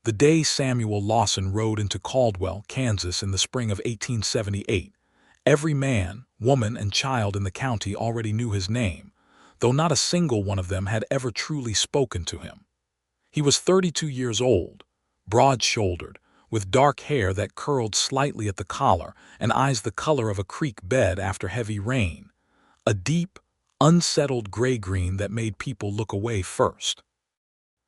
The day Samuel Lawson rode into Caldwell, Kansas in the spring of 1878, every man, woman, and child in the county already knew his name, though not a single one of them had ever truly spoken to him. He was 32 years old, broad-shouldered, with dark hair that curled slightly at the collar and eyes the color of a creek bed after heavy rain, a deep, unsettled gray-green that made people look away first.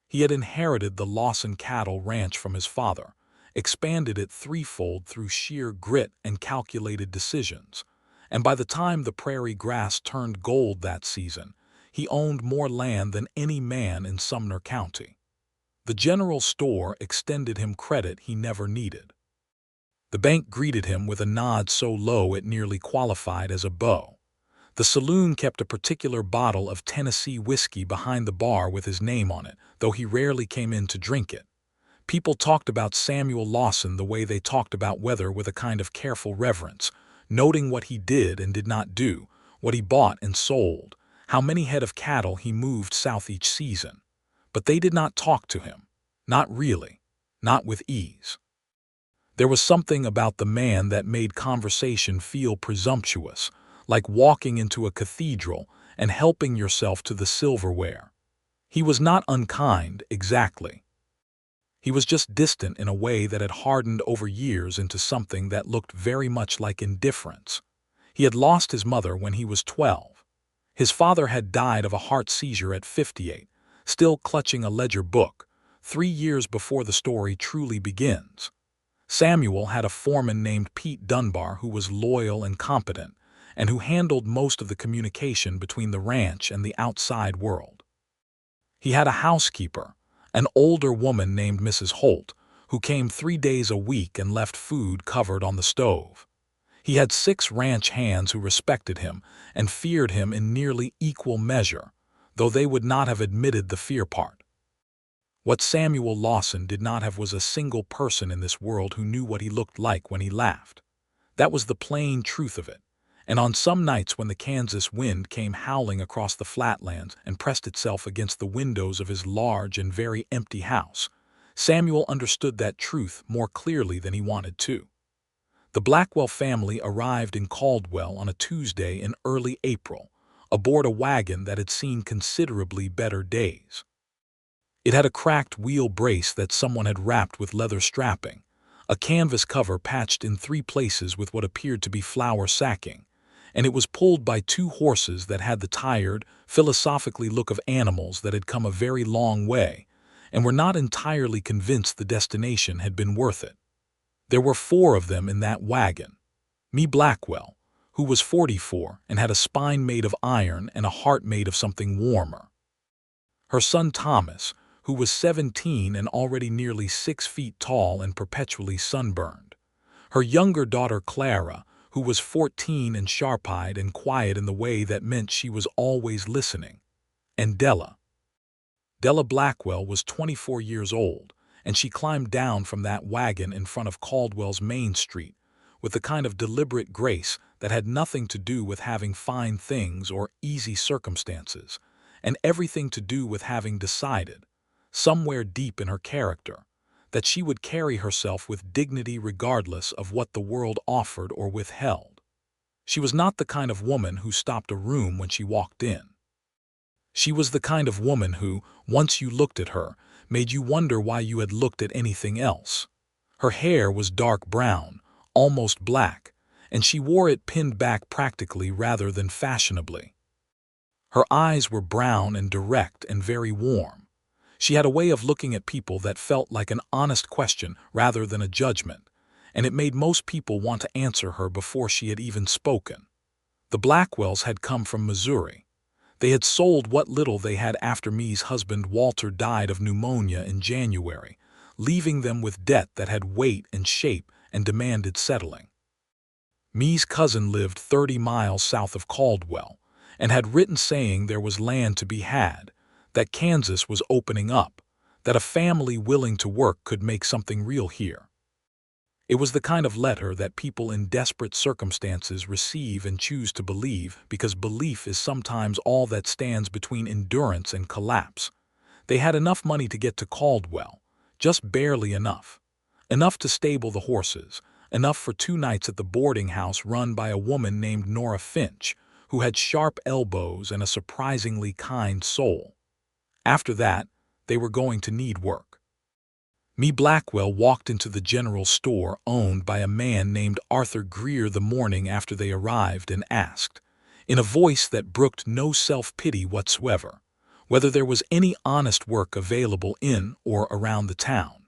He had inherited the Lawson cattle ranch from his father, expanded it threefold through sheer grit and calculated decisions, and by the time the prairie grass turned gold that season, he owned more land than any man in Sumner County. The general store extended him credit he never needed. The bank greeted him with a nod so low it nearly qualified as a bow. The saloon kept a particular bottle of Tennessee whiskey behind the bar with his name on it, though he rarely came in to drink it. People talked about Samuel Lawson the way they talked about weather, with a kind of careful reverence, noting what he did and did not do, what he bought and sold, how many head of cattle he moved south each season. But they did not talk to him. Not really. Not with ease. There was something about the man that made conversation feel presumptuous, like walking into a cathedral and helping yourself to the silverware. He was not unkind, exactly. He was just distant in a way that had hardened over years into something that looked very much like indifference. He had lost his mother when he was 12. His father had died of a heart seizure at 58, still clutching a ledger book, 3 years before the story truly begins. Samuel had a foreman named Pete Dunbar who was loyal and competent, and who handled most of the communication between the ranch and the outside world. He had a housekeeper, an older woman named Mrs. Holt, who came 3 days a week and left food covered on the stove. He had 6 ranch hands who respected him and feared him in nearly equal measure, though they would not have admitted the fear part. What Samuel Lawson did not have was a single person in this world who knew what he looked like when he laughed. That was the plain truth of it. And on some nights when the Kansas wind came howling across the flatlands and pressed itself against the windows of his large and very empty house, Samuel understood that truth more clearly than he wanted to. The Blackwell family arrived in Caldwell on a Tuesday in early April, aboard a wagon that had seen considerably better days. It had a cracked wheel brace that someone had wrapped with leather strapping, a canvas cover patched in 3 places with what appeared to be flour sacking, and it was pulled by 2 horses that had the tired, philosophically look of animals that had come a very long way and were not entirely convinced the destination had been worth it. There were 4 of them in that wagon. Me Blackwell, who was 44 and had a spine made of iron and a heart made of something warmer. Her son Thomas, who was 17 and already nearly 6 feet tall and perpetually sunburned. Her younger daughter Clara, who was 14 and sharp-eyed and quiet in the way that meant she was always listening. And Della. Della Blackwell was 24 years old, and she climbed down from that wagon in front of Caldwell's Main Street with the kind of deliberate grace that had nothing to do with having fine things or easy circumstances, and everything to do with having decided, somewhere deep in her character, that she would carry herself with dignity regardless of what the world offered or withheld. She was not the kind of woman who stopped a room when she walked in. She was the kind of woman who, once you looked at her, made you wonder why you had looked at anything else. Her hair was dark brown, almost black, and she wore it pinned back practically rather than fashionably. Her eyes were brown and direct and very warm. She had a way of looking at people that felt like an honest question rather than a judgment, and it made most people want to answer her before she had even spoken. The Blackwells had come from Missouri. They had sold what little they had after Me's husband Walter died of pneumonia in January, leaving them with debt that had weight and shape and demanded settling. Me's cousin lived 30 miles south of Caldwell and had written saying there was land to be had, that Kansas was opening up, that a family willing to work could make something real here. It was the kind of letter that people in desperate circumstances receive and choose to believe because belief is sometimes all that stands between endurance and collapse. They had enough money to get to Caldwell, just barely enough. Enough to stable the horses, enough for 2 nights at the boarding house run by a woman named Nora Finch, who had sharp elbows and a surprisingly kind soul. After that, they were going to need work. Me Blackwell walked into the general store owned by a man named Arthur Greer the morning after they arrived and asked, in a voice that brooked no self-pity whatsoever, whether there was any honest work available in or around the town.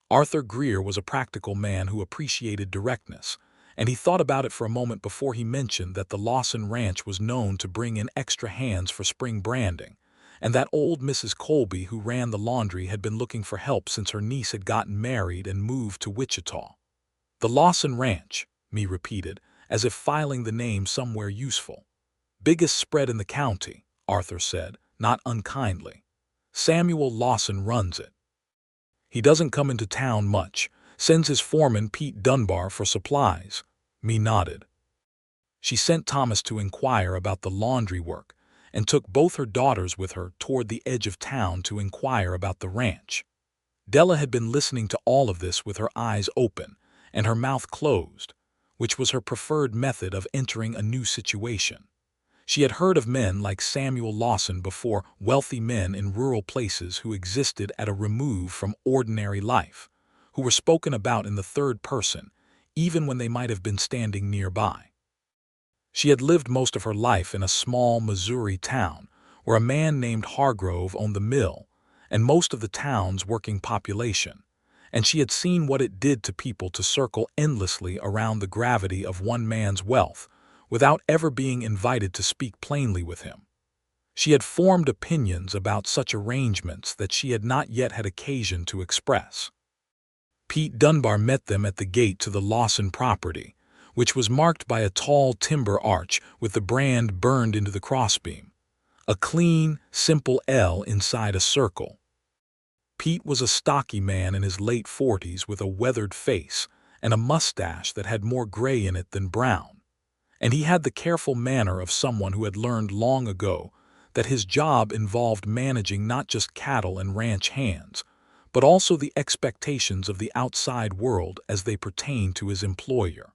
Arthur Greer was a practical man who appreciated directness, and he thought about it for a moment before he mentioned that the Lawson ranch was known to bring in extra hands for spring branding, and that old Mrs. Colby who ran the laundry had been looking for help since her niece had gotten married and moved to Wichita. The Lawson ranch, me repeated, as if filing the name somewhere useful. Biggest spread in the county, Arthur said, not unkindly. Samuel Lawson runs it. He doesn't come into town much, sends his foreman Pete Dunbar for supplies. Me nodded. She sent Thomas to inquire about the laundry work, and took both her daughters with her toward the edge of town to inquire about the ranch. Della had been listening to all of this with her eyes open and her mouth closed, which was her preferred method of entering a new situation. She had heard of men like Samuel Lawson before, wealthy men in rural places who existed at a remove from ordinary life, who were spoken about in the third person, even when they might have been standing nearby. She had lived most of her life in a small Missouri town, where a man named Hargrove owned the mill, and most of the town's working population, and she had seen what it did to people to circle endlessly around the gravity of one man's wealth, without ever being invited to speak plainly with him. She had formed opinions about such arrangements that she had not yet had occasion to express. Pete Dunbar met them at the gate to the Lawson property, which was marked by a tall timber arch with the brand burned into the crossbeam, a clean, simple L inside a circle. Pete was a stocky man in his late 40s with a weathered face and a mustache that had more gray in it than brown. And he had the careful manner of someone who had learned long ago that his job involved managing not just cattle and ranch hands, but also the expectations of the outside world as they pertained to his employer.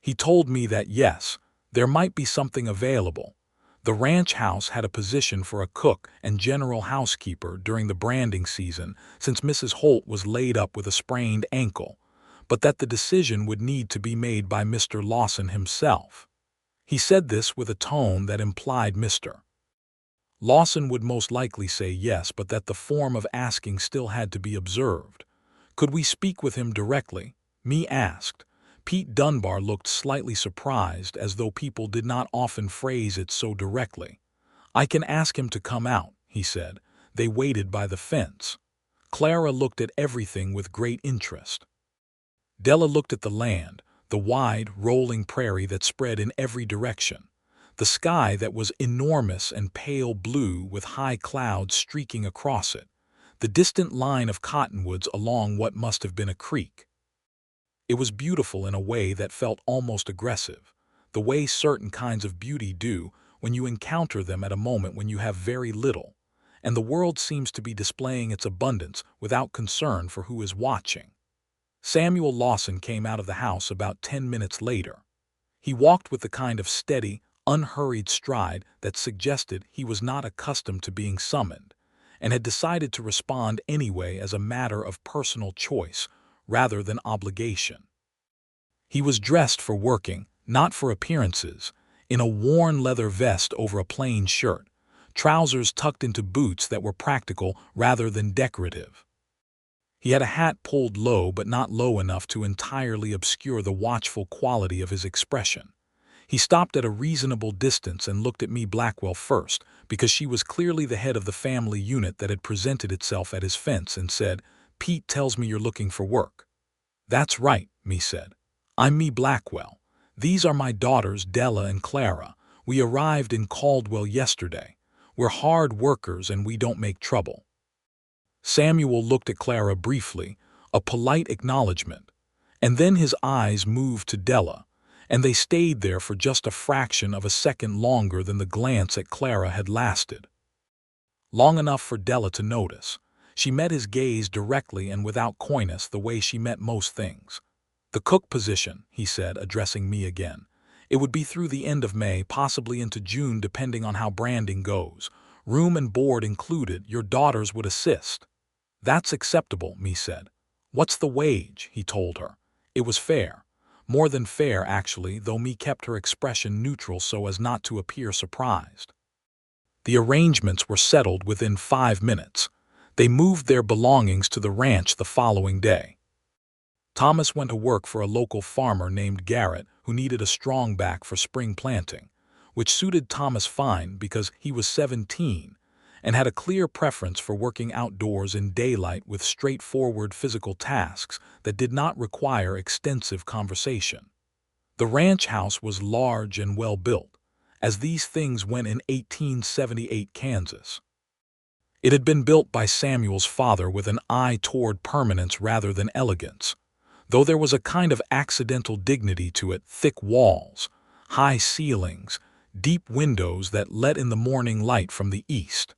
He told me that yes, there might be something available. The ranch house had a position for a cook and general housekeeper during the branding season since Mrs. Holt was laid up with a sprained ankle, but that the decision would need to be made by Mr. Lawson himself. He said this with a tone that implied Mr. Lawson would most likely say yes, but that the form of asking still had to be observed. Could we speak with him directly? Me asked. Pete Dunbar looked slightly surprised, as though people did not often phrase it so directly. I can ask him to come out, he said. They waited by the fence. Clara looked at everything with great interest. Della looked at the land, the wide, rolling prairie that spread in every direction, the sky that was enormous and pale blue with high clouds streaking across it, the distant line of cottonwoods along what must have been a creek. It was beautiful in a way that felt almost aggressive, the way certain kinds of beauty do when you encounter them at a moment when you have very little, and the world seems to be displaying its abundance without concern for who is watching. Samuel Lawson came out of the house about 10 minutes later. He walked with the kind of steady, unhurried stride that suggested he was not accustomed to being summoned, and had decided to respond anyway as a matter of personal choice rather than obligation. He was dressed for working, not for appearances, in a worn leather vest over a plain shirt, trousers tucked into boots that were practical rather than decorative. He had a hat pulled low but not low enough to entirely obscure the watchful quality of his expression. He stopped at a reasonable distance and looked at me Blackwell first, because she was clearly the head of the family unit that had presented itself at his fence, and said, "Pete tells me you're looking for work." "That's right," me said. "I'm me Blackwell. These are my daughters Della and Clara. We arrived in Caldwell yesterday. We're hard workers and we don't make trouble." Samuel looked at Clara briefly, a polite acknowledgement, and then his eyes moved to Della, and they stayed there for just a fraction of a second longer than the glance at Clara had lasted. Long enough for Della to notice. She met his gaze directly and without coyness, the way she met most things. "The cook position," he said, addressing me again. "It would be through the end of May, possibly into June depending on how branding goes. Room and board included, your daughters would assist." "That's acceptable," me said. "What's the wage?" he told her. It was fair. More than fair, actually, though me kept her expression neutral so as not to appear surprised. The arrangements were settled within 5 minutes. They moved their belongings to the ranch the following day. Thomas went to work for a local farmer named Garrett who needed a strong back for spring planting, which suited Thomas fine because he was 17 and had a clear preference for working outdoors in daylight with straightforward physical tasks that did not require extensive conversation. The ranch house was large and well built, as these things went in 1878 Kansas. It had been built by Samuel's father with an eye toward permanence rather than elegance, though there was a kind of accidental dignity to it: thick walls, high ceilings, deep windows that let in the morning light from the east.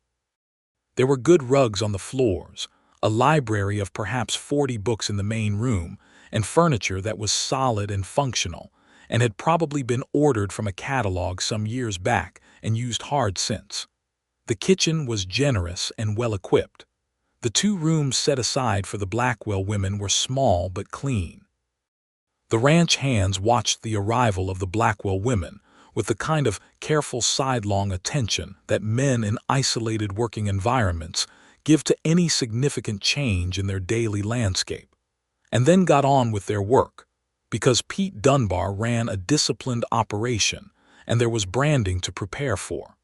There were good rugs on the floors, a library of perhaps 40 books in the main room, and furniture that was solid and functional, and had probably been ordered from a catalog some years back and used hard since. The kitchen was generous and well-equipped. The 2 rooms set aside for the Blackwell women were small but clean. The ranch hands watched the arrival of the Blackwell women with the kind of careful sidelong attention that men in isolated working environments give to any significant change in their daily landscape, and then got on with their work, because Pete Dunbar ran a disciplined operation and there was branding to prepare for.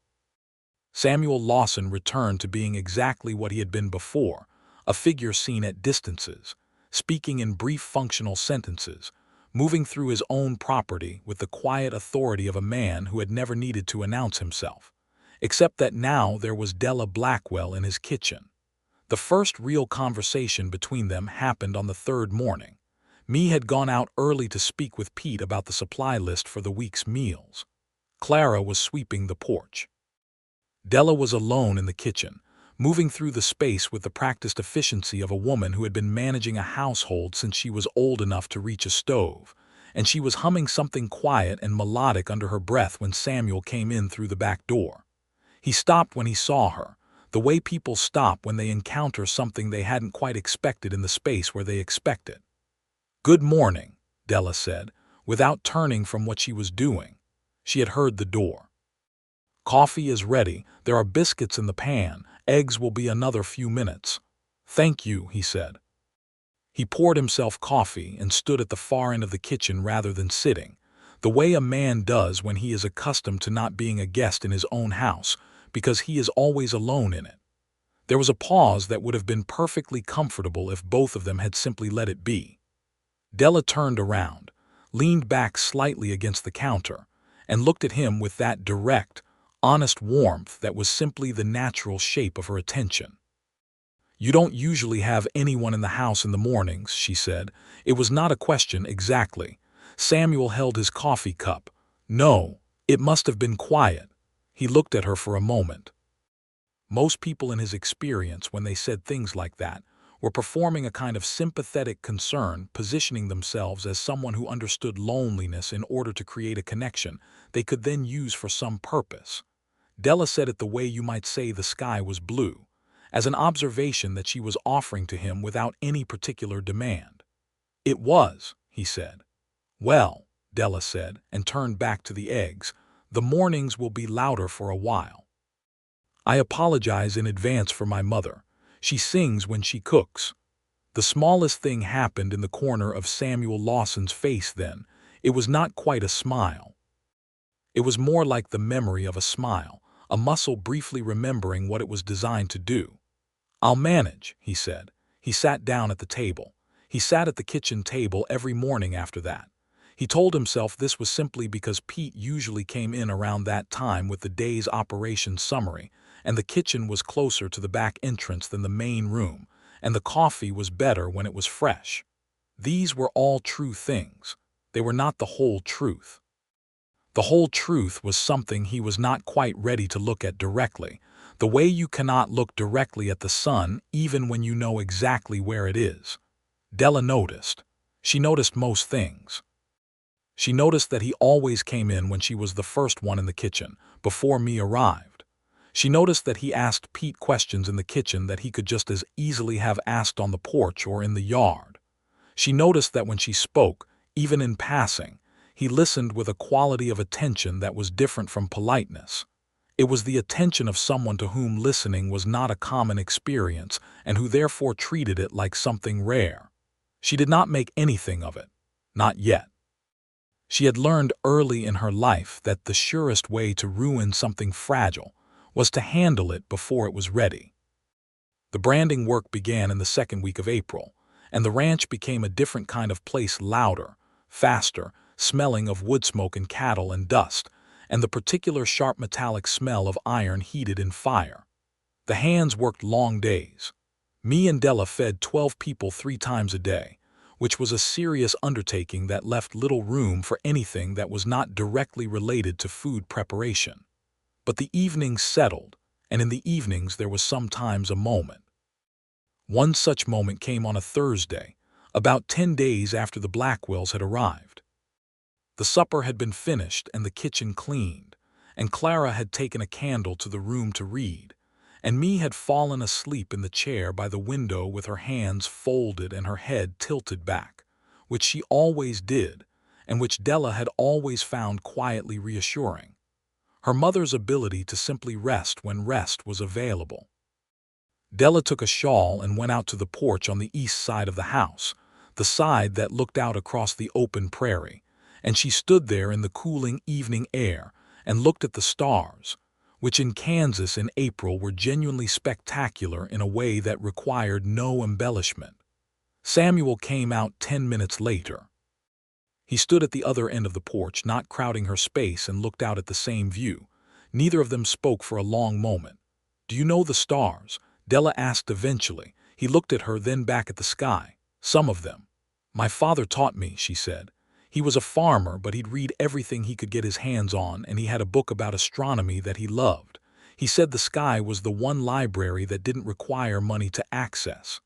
Samuel Lawson returned to being exactly what he had been before, a figure seen at distances, speaking in brief functional sentences, moving through his own property with the quiet authority of a man who had never needed to announce himself, except that now there was Della Blackwell in his kitchen. The first real conversation between them happened on the 3rd morning. Me had gone out early to speak with Pete about the supply list for the week's meals. Clara was sweeping the porch. Della was alone in the kitchen, moving through the space with the practiced efficiency of a woman who had been managing a household since she was old enough to reach a stove, and she was humming something quiet and melodic under her breath when Samuel came in through the back door. He stopped when he saw her, the way people stop when they encounter something they hadn't quite expected in the space where they expect it. "Good morning," Della said, without turning from what she was doing. She had heard the door. "Coffee is ready, there are biscuits in the pan, eggs will be another few minutes." "Thank you," he said. He poured himself coffee and stood at the far end of the kitchen rather than sitting, the way a man does when he is accustomed to not being a guest in his own house, because he is always alone in it. There was a pause that would have been perfectly comfortable if both of them had simply let it be. Della turned around, leaned back slightly against the counter, and looked at him with that direct, honest warmth that was simply the natural shape of her attention. "You don't usually have anyone in the house in the mornings," she said. It was not a question exactly. Samuel held his coffee cup. "No, it must have been quiet." He looked at her for a moment. Most people in his experience, when they said things like that, were performing a kind of sympathetic concern, positioning themselves as someone who understood loneliness in order to create a connection they could then use for some purpose. Della said it the way you might say the sky was blue, as an observation that she was offering to him without any particular demand. "It was," he said. "Well," Della said, and turned back to the eggs, "the mornings will be louder for a while. I apologize in advance for my mother. She sings when she cooks." The smallest thing happened in the corner of Samuel Lawson's face then. It was not quite a smile. It was more like the memory of a smile, a muscle briefly remembering what it was designed to do. "I'll manage," he said. He sat down at the table. He sat at the kitchen table every morning after that. He told himself this was simply because Pete usually came in around that time with the day's operation summary, and the kitchen was closer to the back entrance than the main room, and the coffee was better when it was fresh. These were all true things. They were not the whole truth. The whole truth was something he was not quite ready to look at directly, The way you cannot look directly at the sun even when you know exactly where it is. Della noticed. She noticed most things. She noticed that he always came in when she was the first one in the kitchen, before me arrived. She noticed that he asked Pete questions in the kitchen that he could just as easily have asked on the porch or in the yard. She noticed that when she spoke, even in passing, he listened with a quality of attention that was different from politeness. It was the attention of someone to whom listening was not a common experience and who therefore treated it like something rare. She did not make anything of it. Not yet. She had learned early in her life that the surest way to ruin something fragile was to handle it before it was ready. The branding work began in the second week of April, and the ranch became a different kind of place, louder, faster, smelling of wood smoke and cattle and dust, and the particular sharp metallic smell of iron heated in fire. The hands worked long days. Me and Della fed 12 people 3 times a day, which was a serious undertaking that left little room for anything that was not directly related to food preparation. But the evenings settled, and in the evenings there was sometimes a moment. One such moment came on a Thursday, about 10 days after the Blackwells had arrived. The supper had been finished and the kitchen cleaned, and Clara had taken a candle to the room to read, and me had fallen asleep in the chair by the window with her hands folded and her head tilted back, which she always did, and which Della had always found quietly reassuring. Her mother's ability to simply rest when rest was available. Della took a shawl and went out to the porch on the east side of the house, the side that looked out across the open prairie, and she stood there in the cooling evening air and looked at the stars, which in Kansas in April were genuinely spectacular in a way that required no embellishment. Samuel came out 10 minutes later. He stood at the other end of the porch, not crowding her space, and looked out at the same view. Neither of them spoke for a long moment. "Do you know the stars?" Della asked eventually. He looked at her, then back at the sky. "Some of them. My father taught me," she said. "He was a farmer, but he'd read everything he could get his hands on, and he had a book about astronomy that he loved. He said the sky was the one library that didn't require money to access."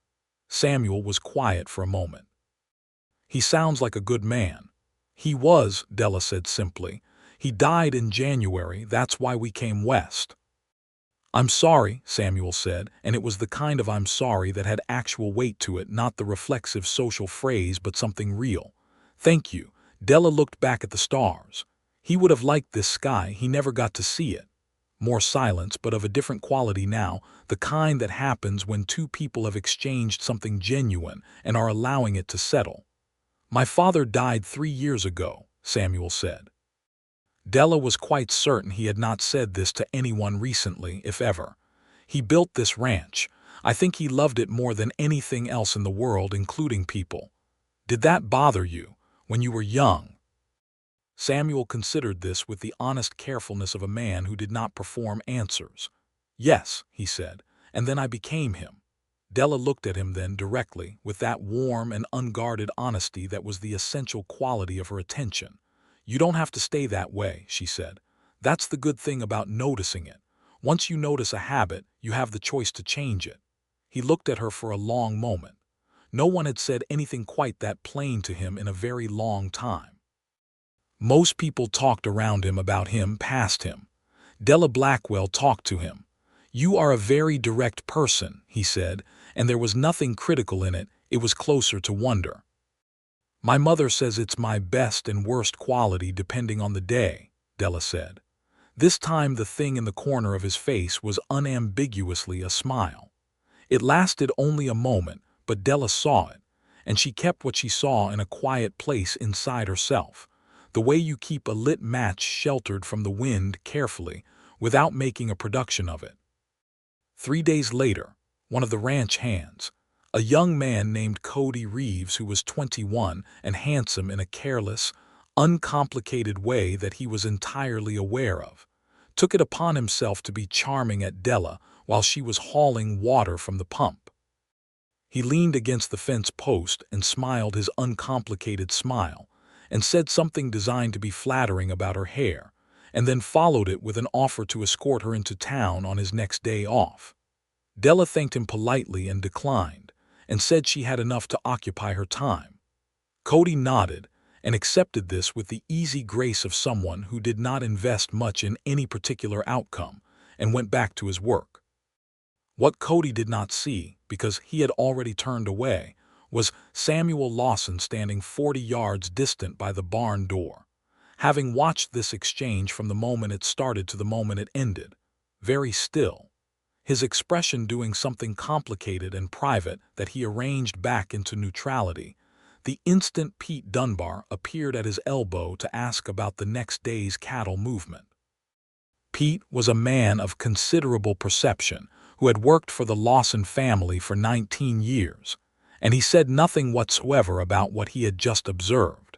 Samuel was quiet for a moment. "He sounds like a good man." "He was," Della said simply. "He died in January, that's why we came west." "I'm sorry," Samuel said, and it was the kind of "I'm sorry" that had actual weight to it, not the reflexive social phrase, but something real. "Thank you." Della looked back at the stars. He would have liked this sky, he never got to see it. More silence, but of a different quality now, the kind that happens when two people have exchanged something genuine and are allowing it to settle. "My father died 3 years ago," Samuel said. Della was quite certain he had not said this to anyone recently, if ever. "He built this ranch. I think he loved it more than anything else in the world, including people." "Did that bother you when you were young?" Samuel considered this with the honest carefulness of a man who did not perform answers. "Yes," he said, "and then I became him." Della looked at him then directly, with that warm and unguarded honesty that was the essential quality of her attention. "You don't have to stay that way," she said. "That's the good thing about noticing it. Once you notice a habit, you have the choice to change it." He looked at her for a long moment. No one had said anything quite that plain to him in a very long time. Most people talked around him, about him, past him. Della Blackwell talked to him. "You are a very direct person," he said, and there was nothing critical in it, it was closer to wonder. "My mother says it's my best and worst quality depending on the day," Della said. This time the thing in the corner of his face was unambiguously a smile. It lasted only a moment, but Della saw it, and she kept what she saw in a quiet place inside herself, the way you keep a lit match sheltered from the wind carefully, without making a production of it. 3 days later, one of the ranch hands, a young man named Cody Reeves, who was 21 and handsome in a careless, uncomplicated way that he was entirely aware of, took it upon himself to be charming at Della while she was hauling water from the pump. He leaned against the fence post and smiled his uncomplicated smile, and said something designed to be flattering about her hair, and then followed it with an offer to escort her into town on his next day off. Della thanked him politely and declined, and said she had enough to occupy her time. Cody nodded and accepted this with the easy grace of someone who did not invest much in any particular outcome, and went back to his work. What Cody did not see, because he had already turned away, was Samuel Lawson standing 40 yards distant by the barn door. Having watched this exchange from the moment it started to the moment it ended, very still, his expression doing something complicated and private that he arranged back into neutrality, the instant Pete Dunbar appeared at his elbow to ask about the next day's cattle movement. Pete was a man of considerable perception who had worked for the Lawson family for 19 years, and he said nothing whatsoever about what he had just observed.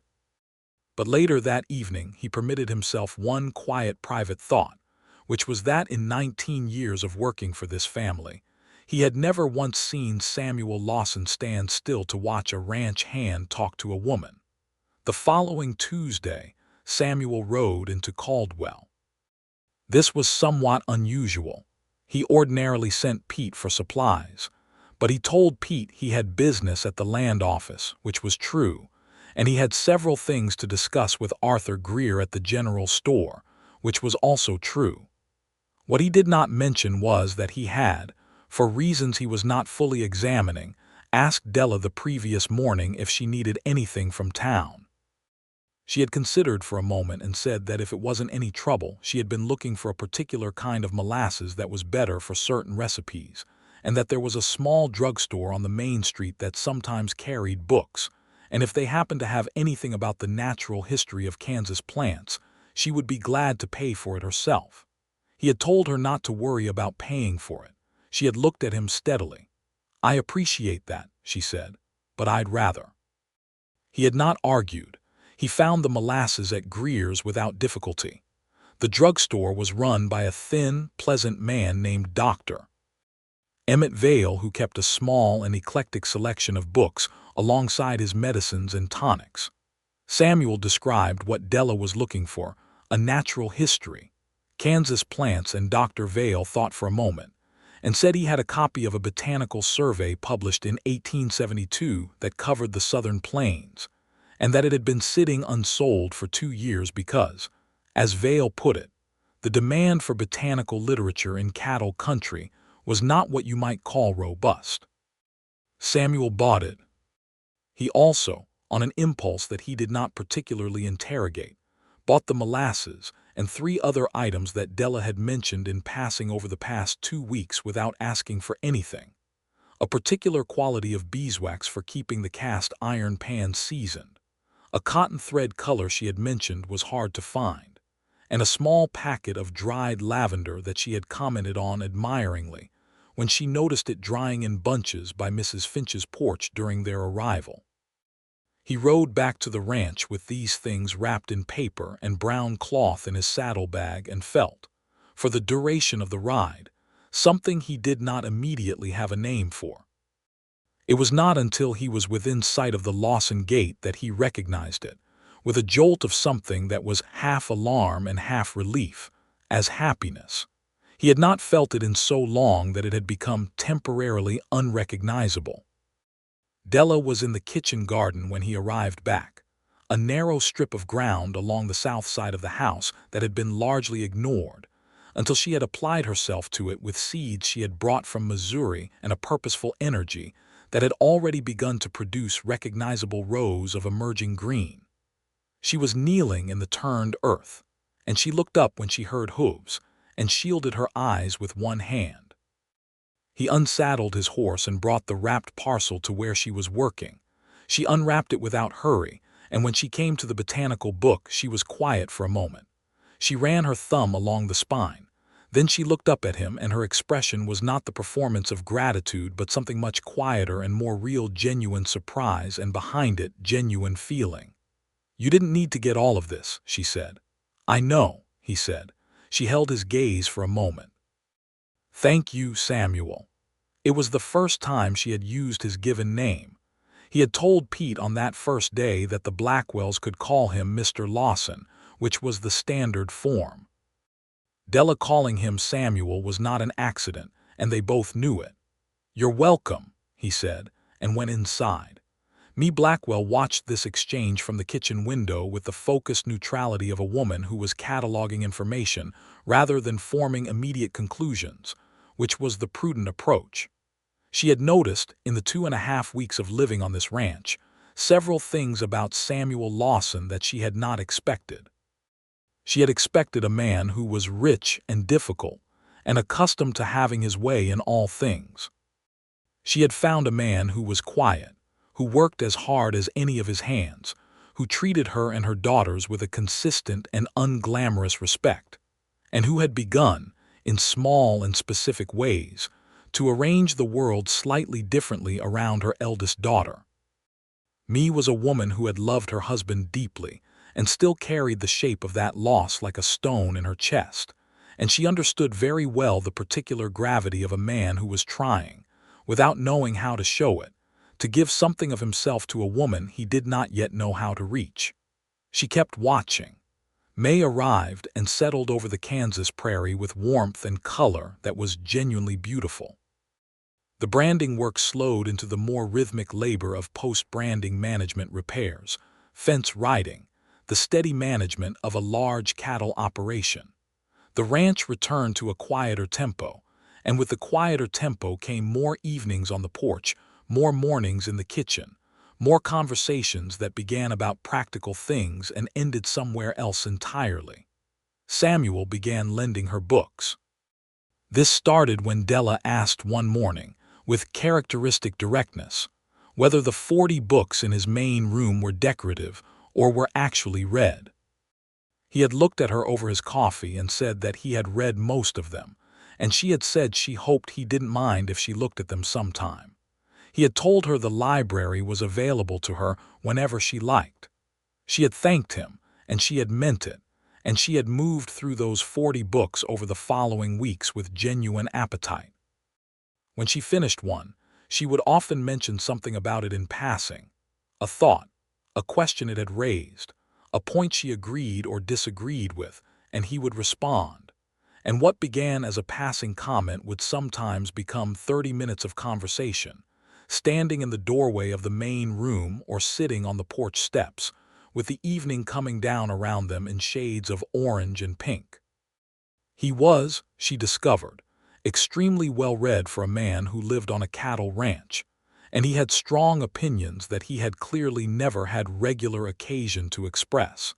But later that evening he permitted himself one quiet private thought, which was that in 19 years of working for this family, he had never once seen Samuel Lawson stand still to watch a ranch hand talk to a woman. The following Tuesday, Samuel rode into Caldwell. This was somewhat unusual. He ordinarily sent Pete for supplies, but he told Pete he had business at the land office, which was true, and he had several things to discuss with Arthur Greer at the general store, which was also true. What he did not mention was that he had, for reasons he was not fully examining, asked Della the previous morning if she needed anything from town. She had considered for a moment and said that if it wasn't any trouble, she had been looking for a particular kind of molasses that was better for certain recipes, and that there was a small drugstore on the main street that sometimes carried books, and if they happened to have anything about the natural history of Kansas plants, she would be glad to pay for it herself. He had told her not to worry about paying for it. She had looked at him steadily. "I appreciate that," she said, "but I'd rather." He had not argued. He found the molasses at Greer's without difficulty. The drugstore was run by a thin, pleasant man named Dr. Emmett Vale, who kept a small and eclectic selection of books alongside his medicines and tonics. Samuel described what Della was looking for, a natural history, Kansas plants, and Dr. Vale thought for a moment, and said he had a copy of a botanical survey published in 1872 that covered the southern plains, and that it had been sitting unsold for 2 years because, as Vale put it, the demand for botanical literature in cattle country was not what you might call robust. Samuel bought it. He also, on an impulse that he did not particularly interrogate, bought the molasses and 3 other items that Della had mentioned in passing over the past 2 weeks without asking for anything. A particular quality of beeswax for keeping the cast iron pan seasoned. A cotton thread color she had mentioned was hard to find, and a small packet of dried lavender that she had commented on admiringly when she noticed it drying in bunches by Mrs. Finch's porch during their arrival. He rode back to the ranch with these things wrapped in paper and brown cloth in his saddlebag and felt, for the duration of the ride, something he did not immediately have a name for. It was not until he was within sight of the Lawson gate that he recognized it, with a jolt of something that was half alarm and half relief, as happiness. He had not felt it in so long that it had become temporarily unrecognizable. Della was in the kitchen garden when he arrived back, a narrow strip of ground along the south side of the house that had been largely ignored, until she had applied herself to it with seeds she had brought from Missouri and a purposeful energy that had already begun to produce recognizable rows of emerging green. She was kneeling in the turned earth, and she looked up when she heard hooves, and shielded her eyes with one hand. He unsaddled his horse and brought the wrapped parcel to where she was working. She unwrapped it without hurry, and when she came to the botanical book she was quiet for a moment. She ran her thumb along the spine. Then she looked up at him, and her expression was not the performance of gratitude but something much quieter and more real, genuine surprise, and behind it, genuine feeling. "You didn't need to get all of this," she said. "I know," he said. She held his gaze for a moment. "Thank you, Samuel." It was the first time she had used his given name. He had told Pete on that first day that the Blackwells could call him Mr. Lawson, which was the standard form. Della calling him Samuel was not an accident, and they both knew it. "You're welcome," he said, and went inside. Blackwell watched this exchange from the kitchen window with the focused neutrality of a woman who was cataloging information rather than forming immediate conclusions, which was the prudent approach. She had noticed, in the 2.5 weeks of living on this ranch, several things about Samuel Lawson that she had not expected. She had expected a man who was rich and difficult, and accustomed to having his way in all things. She had found a man who was quiet, who worked as hard as any of his hands, who treated her and her daughters with a consistent and unglamorous respect, and who had begun, in small and specific ways, to arrange the world slightly differently around her eldest daughter. Was a woman who had loved her husband deeply and still carried the shape of that loss like a stone in her chest, and she understood very well the particular gravity of a man who was trying, without knowing how to show it, to give something of himself to a woman he did not yet know how to reach. She kept watching. May arrived and settled over the Kansas prairie with warmth and color that was genuinely beautiful. The branding work slowed into the more rhythmic labor of post-branding management repairs, fence riding, the steady management of a large cattle operation. The ranch returned to a quieter tempo, and with the quieter tempo came more evenings on the porch, more mornings in the kitchen, more conversations that began about practical things and ended somewhere else entirely. Samuel began lending her books. This started when Della asked one morning, with characteristic directness, whether the 40 books in his main room were decorative or were actually read. He had looked at her over his coffee and said that he had read most of them, and she had said she hoped he didn't mind if she looked at them sometime. He had told her the library was available to her whenever she liked. She had thanked him, and she had meant it, and she had moved through those 40 books over the following weeks with genuine appetite. When she finished one, she would often mention something about it in passing, a thought, a question it had raised, a point she agreed or disagreed with, and he would respond. And what began as a passing comment would sometimes become 30 minutes of conversation, standing in the doorway of the main room or sitting on the porch steps, with the evening coming down around them in shades of orange and pink. He was, she discovered, extremely well-read for a man who lived on a cattle ranch, and he had strong opinions that he had clearly never had regular occasion to express,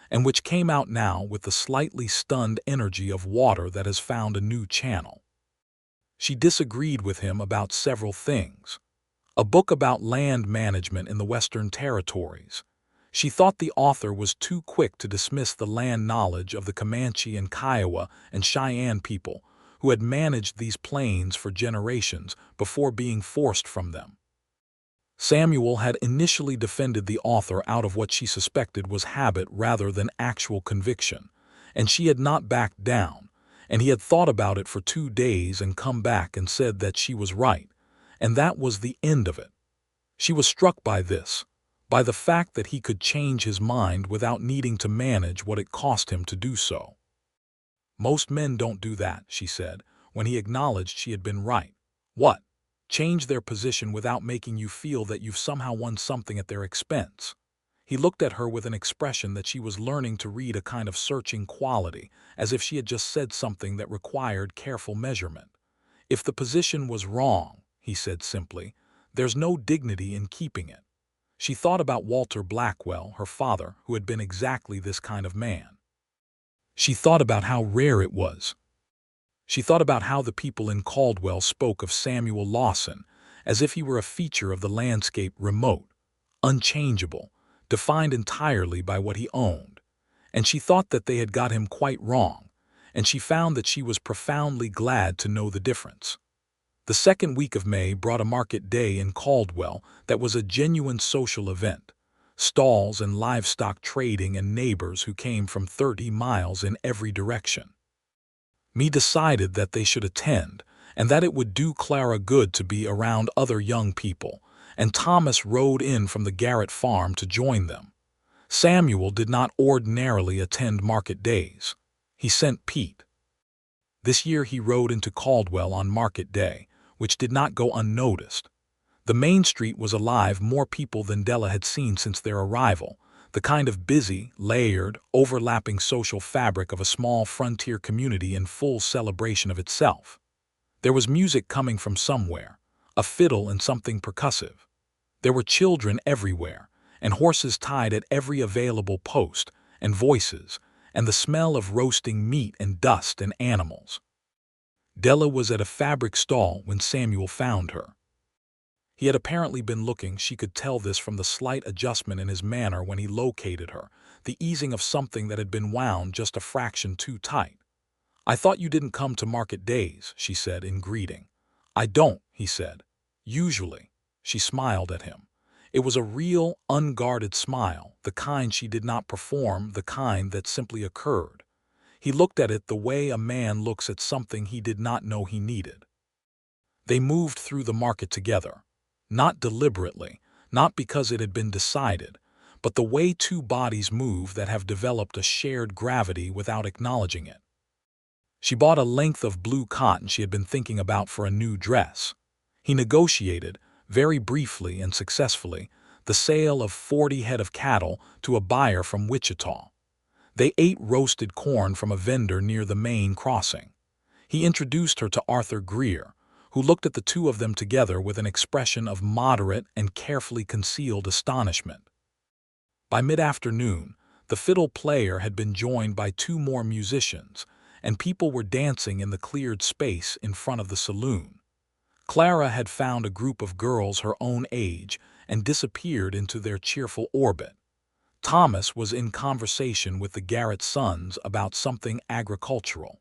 and which came out now with the slightly stunned energy of water that has found a new channel. She disagreed with him about several things. A book about land management in the Western Territories. She thought the author was too quick to dismiss the land knowledge of the Comanche and Kiowa and Cheyenne people who had managed these plains for generations before being forced from them. Samuel had initially defended the author out of what she suspected was habit rather than actual conviction, and she had not backed down, and he had thought about it for 2 days and come back and said that she was right, and that was the end of it. She was struck by this, by the fact that he could change his mind without needing to manage what it cost him to do so. "Most men don't do that," she said, when he acknowledged she had been right. "What? Change their position without making you feel that you've somehow won something at their expense." He looked at her with an expression that she was learning to read, a kind of searching quality, as if she had just said something that required careful measurement. "If the position was wrong," he said simply, "there's no dignity in keeping it." She thought about Walter Blackwell, her father, who had been exactly this kind of man. She thought about how rare it was. She thought about how the people in Caldwell spoke of Samuel Lawson as if he were a feature of the landscape, remote, unchangeable, defined entirely by what he owned. And she thought that they had got him quite wrong, and she found that she was profoundly glad to know the difference. The second week of May brought a market day in Caldwell that was a genuine social event. Stalls and livestock trading and neighbors who came from 30 miles in every direction. Decided that they should attend, and that it would do Clara good to be around other young people, and Thomas rode in from the Garrett farm to join them. Samuel did not ordinarily attend market days. He sent Pete. This year he rode into Caldwell on market day, which did not go unnoticed. The main street was alive, more people than Della had seen since their arrival, the kind of busy, layered, overlapping social fabric of a small frontier community in full celebration of itself. There was music coming from somewhere, a fiddle and something percussive. There were children everywhere, and horses tied at every available post, and voices, and the smell of roasting meat and dust and animals. Della was at a fabric stall when Samuel found her. He had apparently been looking. She could tell this from the slight adjustment in his manner when he located her, the easing of something that had been wound just a fraction too tight. "I thought you didn't come to market days," she said in greeting. "I don't," he said. "Usually." She smiled at him. It was a real, unguarded smile, the kind she did not perform, the kind that simply occurred. He looked at it the way a man looks at something he did not know he needed. They moved through the market together. Not deliberately, not because it had been decided, but the way two bodies move that have developed a shared gravity without acknowledging it. She bought a length of blue cotton she had been thinking about for a new dress. He negotiated, very briefly and successfully, the sale of 40 head of cattle to a buyer from Wichita. They ate roasted corn from a vendor near the main crossing. He introduced her to Arthur Greer, who looked at the two of them together with an expression of moderate and carefully concealed astonishment. By mid-afternoon, the fiddle player had been joined by two more musicians, and people were dancing in the cleared space in front of the saloon. Clara had found a group of girls her own age and disappeared into their cheerful orbit. Thomas was in conversation with the Garrett sons about something agricultural.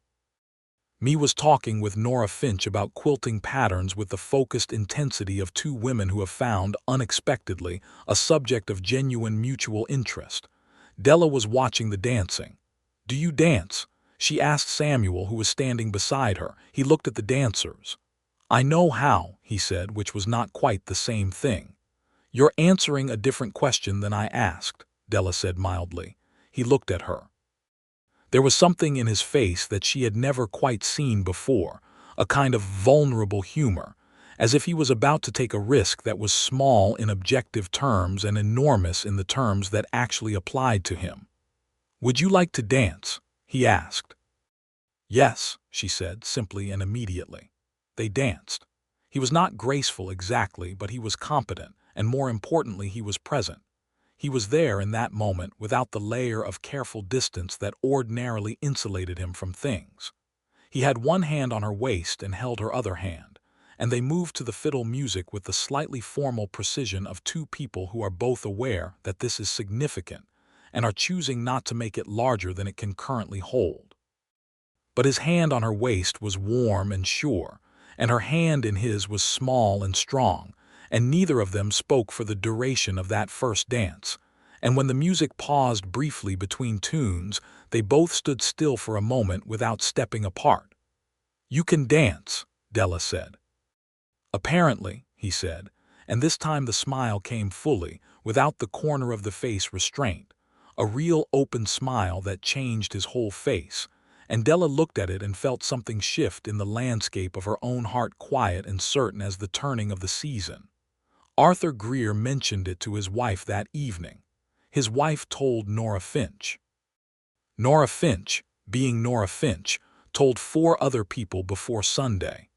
Me was talking with Nora Finch about quilting patterns with the focused intensity of two women who have found, unexpectedly, a subject of genuine mutual interest. Della was watching the dancing. "Do you dance?" she asked Samuel, who was standing beside her. He looked at the dancers. "I know how," he said, which was not quite the same thing. "You're answering a different question than I asked," Della said mildly. He looked at her. There was something in his face that she had never quite seen before, a kind of vulnerable humor, as if he was about to take a risk that was small in objective terms and enormous in the terms that actually applied to him. "Would you like to dance?" he asked. "Yes," she said, simply and immediately. They danced. He was not graceful exactly, but he was competent, and more importantly, he was present. He was there in that moment without the layer of careful distance that ordinarily insulated him from things. He had one hand on her waist and held her other hand, and they moved to the fiddle music with the slightly formal precision of two people who are both aware that this is significant and are choosing not to make it larger than it can currently hold. But his hand on her waist was warm and sure, and her hand in his was small and strong, and neither of them spoke for the duration of that first dance, and when the music paused briefly between tunes, they both stood still for a moment without stepping apart. "You can dance," Della said. "Apparently," he said, and this time the smile came fully, without the corner of the face restraint, a real open smile that changed his whole face, and Della looked at it and felt something shift in the landscape of her own heart, quiet and certain as the turning of the season. Arthur Greer mentioned it to his wife that evening. His wife told Nora Finch. Nora Finch, being Nora Finch, told 4 other people before Sunday.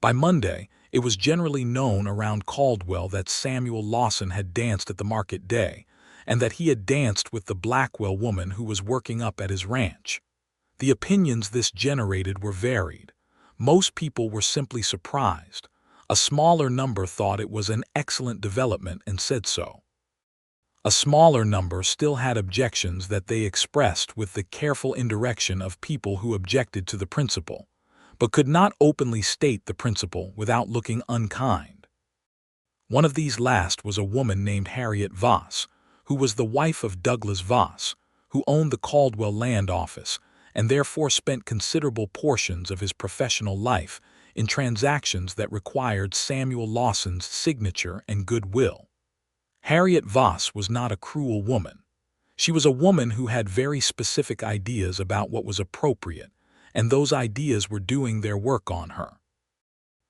By Monday, it was generally known around Caldwell that Samuel Lawson had danced at the market day, and that he had danced with the Blackwell woman who was working up at his ranch. The opinions this generated were varied. Most people were simply surprised. A smaller number thought it was an excellent development and said so. A smaller number still had objections that they expressed with the careful indirection of people who objected to the principle, but could not openly state the principle without looking unkind. One of these last was a woman named Harriet Voss, who was the wife of Douglas Voss, who owned the Caldwell Land Office, and therefore spent considerable portions of his professional life in transactions that required Samuel Lawson's signature and goodwill. Harriet Voss was not a cruel woman. She was a woman who had very specific ideas about what was appropriate, and those ideas were doing their work on her.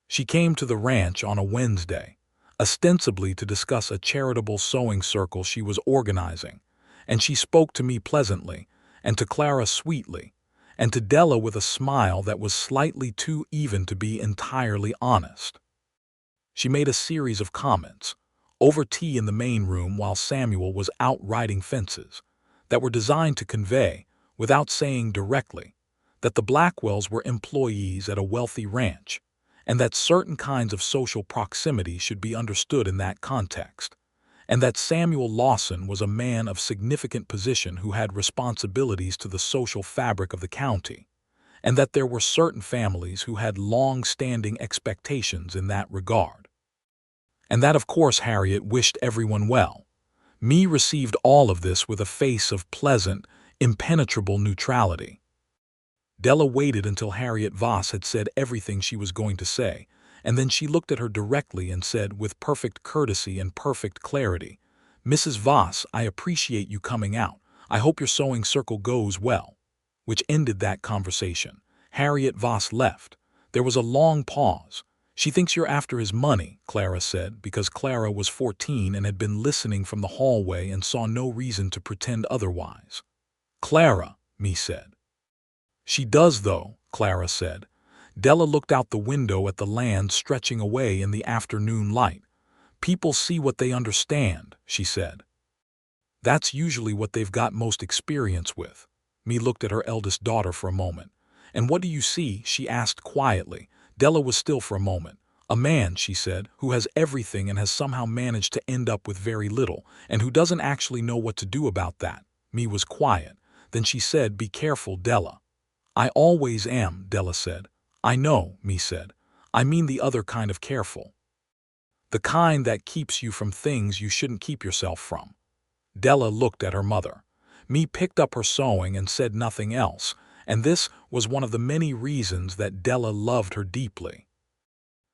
She came to the ranch on a Wednesday, ostensibly to discuss a charitable sewing circle she was organizing, and she spoke to me pleasantly, and to Clara sweetly, and to Della with a smile that was slightly too even to be entirely honest. She made a series of comments, over tea in the main room while Samuel was out riding fences, that were designed to convey, without saying directly, that the Blackwells were employees at a wealthy ranch, and that certain kinds of social proximity should be understood in that context, and that Samuel Lawson was a man of significant position who had responsibilities to the social fabric of the county, and that there were certain families who had long-standing expectations in that regard. And that, of course, Harriet wished everyone well. Me received all of this with a face of pleasant, impenetrable neutrality. Della waited until Harriet Voss had said everything she was going to say, and then she looked at her directly and said with perfect courtesy and perfect clarity, "Mrs. Voss, I appreciate you coming out. I hope your sewing circle goes well," which ended that conversation. Harriet Voss left. There was a long pause. "She thinks you're after his money," Clara said, because Clara was 14 and had been listening from the hallway and saw no reason to pretend otherwise. "Clara," me said. "She does, though," Clara said. Della looked out the window at the land stretching away in the afternoon light. "People see what they understand," she said. "That's usually what they've got most experience with." Me looked at her eldest daughter for a moment. "And what do you see?" she asked quietly. Della was still for a moment. "A man," she said, "who has everything and has somehow managed to end up with very little, and who doesn't actually know what to do about that." Me was quiet. Then she said, "Be careful, Della." "I always am," Della said. "I know," me said. "I mean the other kind of careful. The kind that keeps you from things you shouldn't keep yourself from." Della looked at her mother. Me picked up her sewing and said nothing else, and this was one of the many reasons that Della loved her deeply.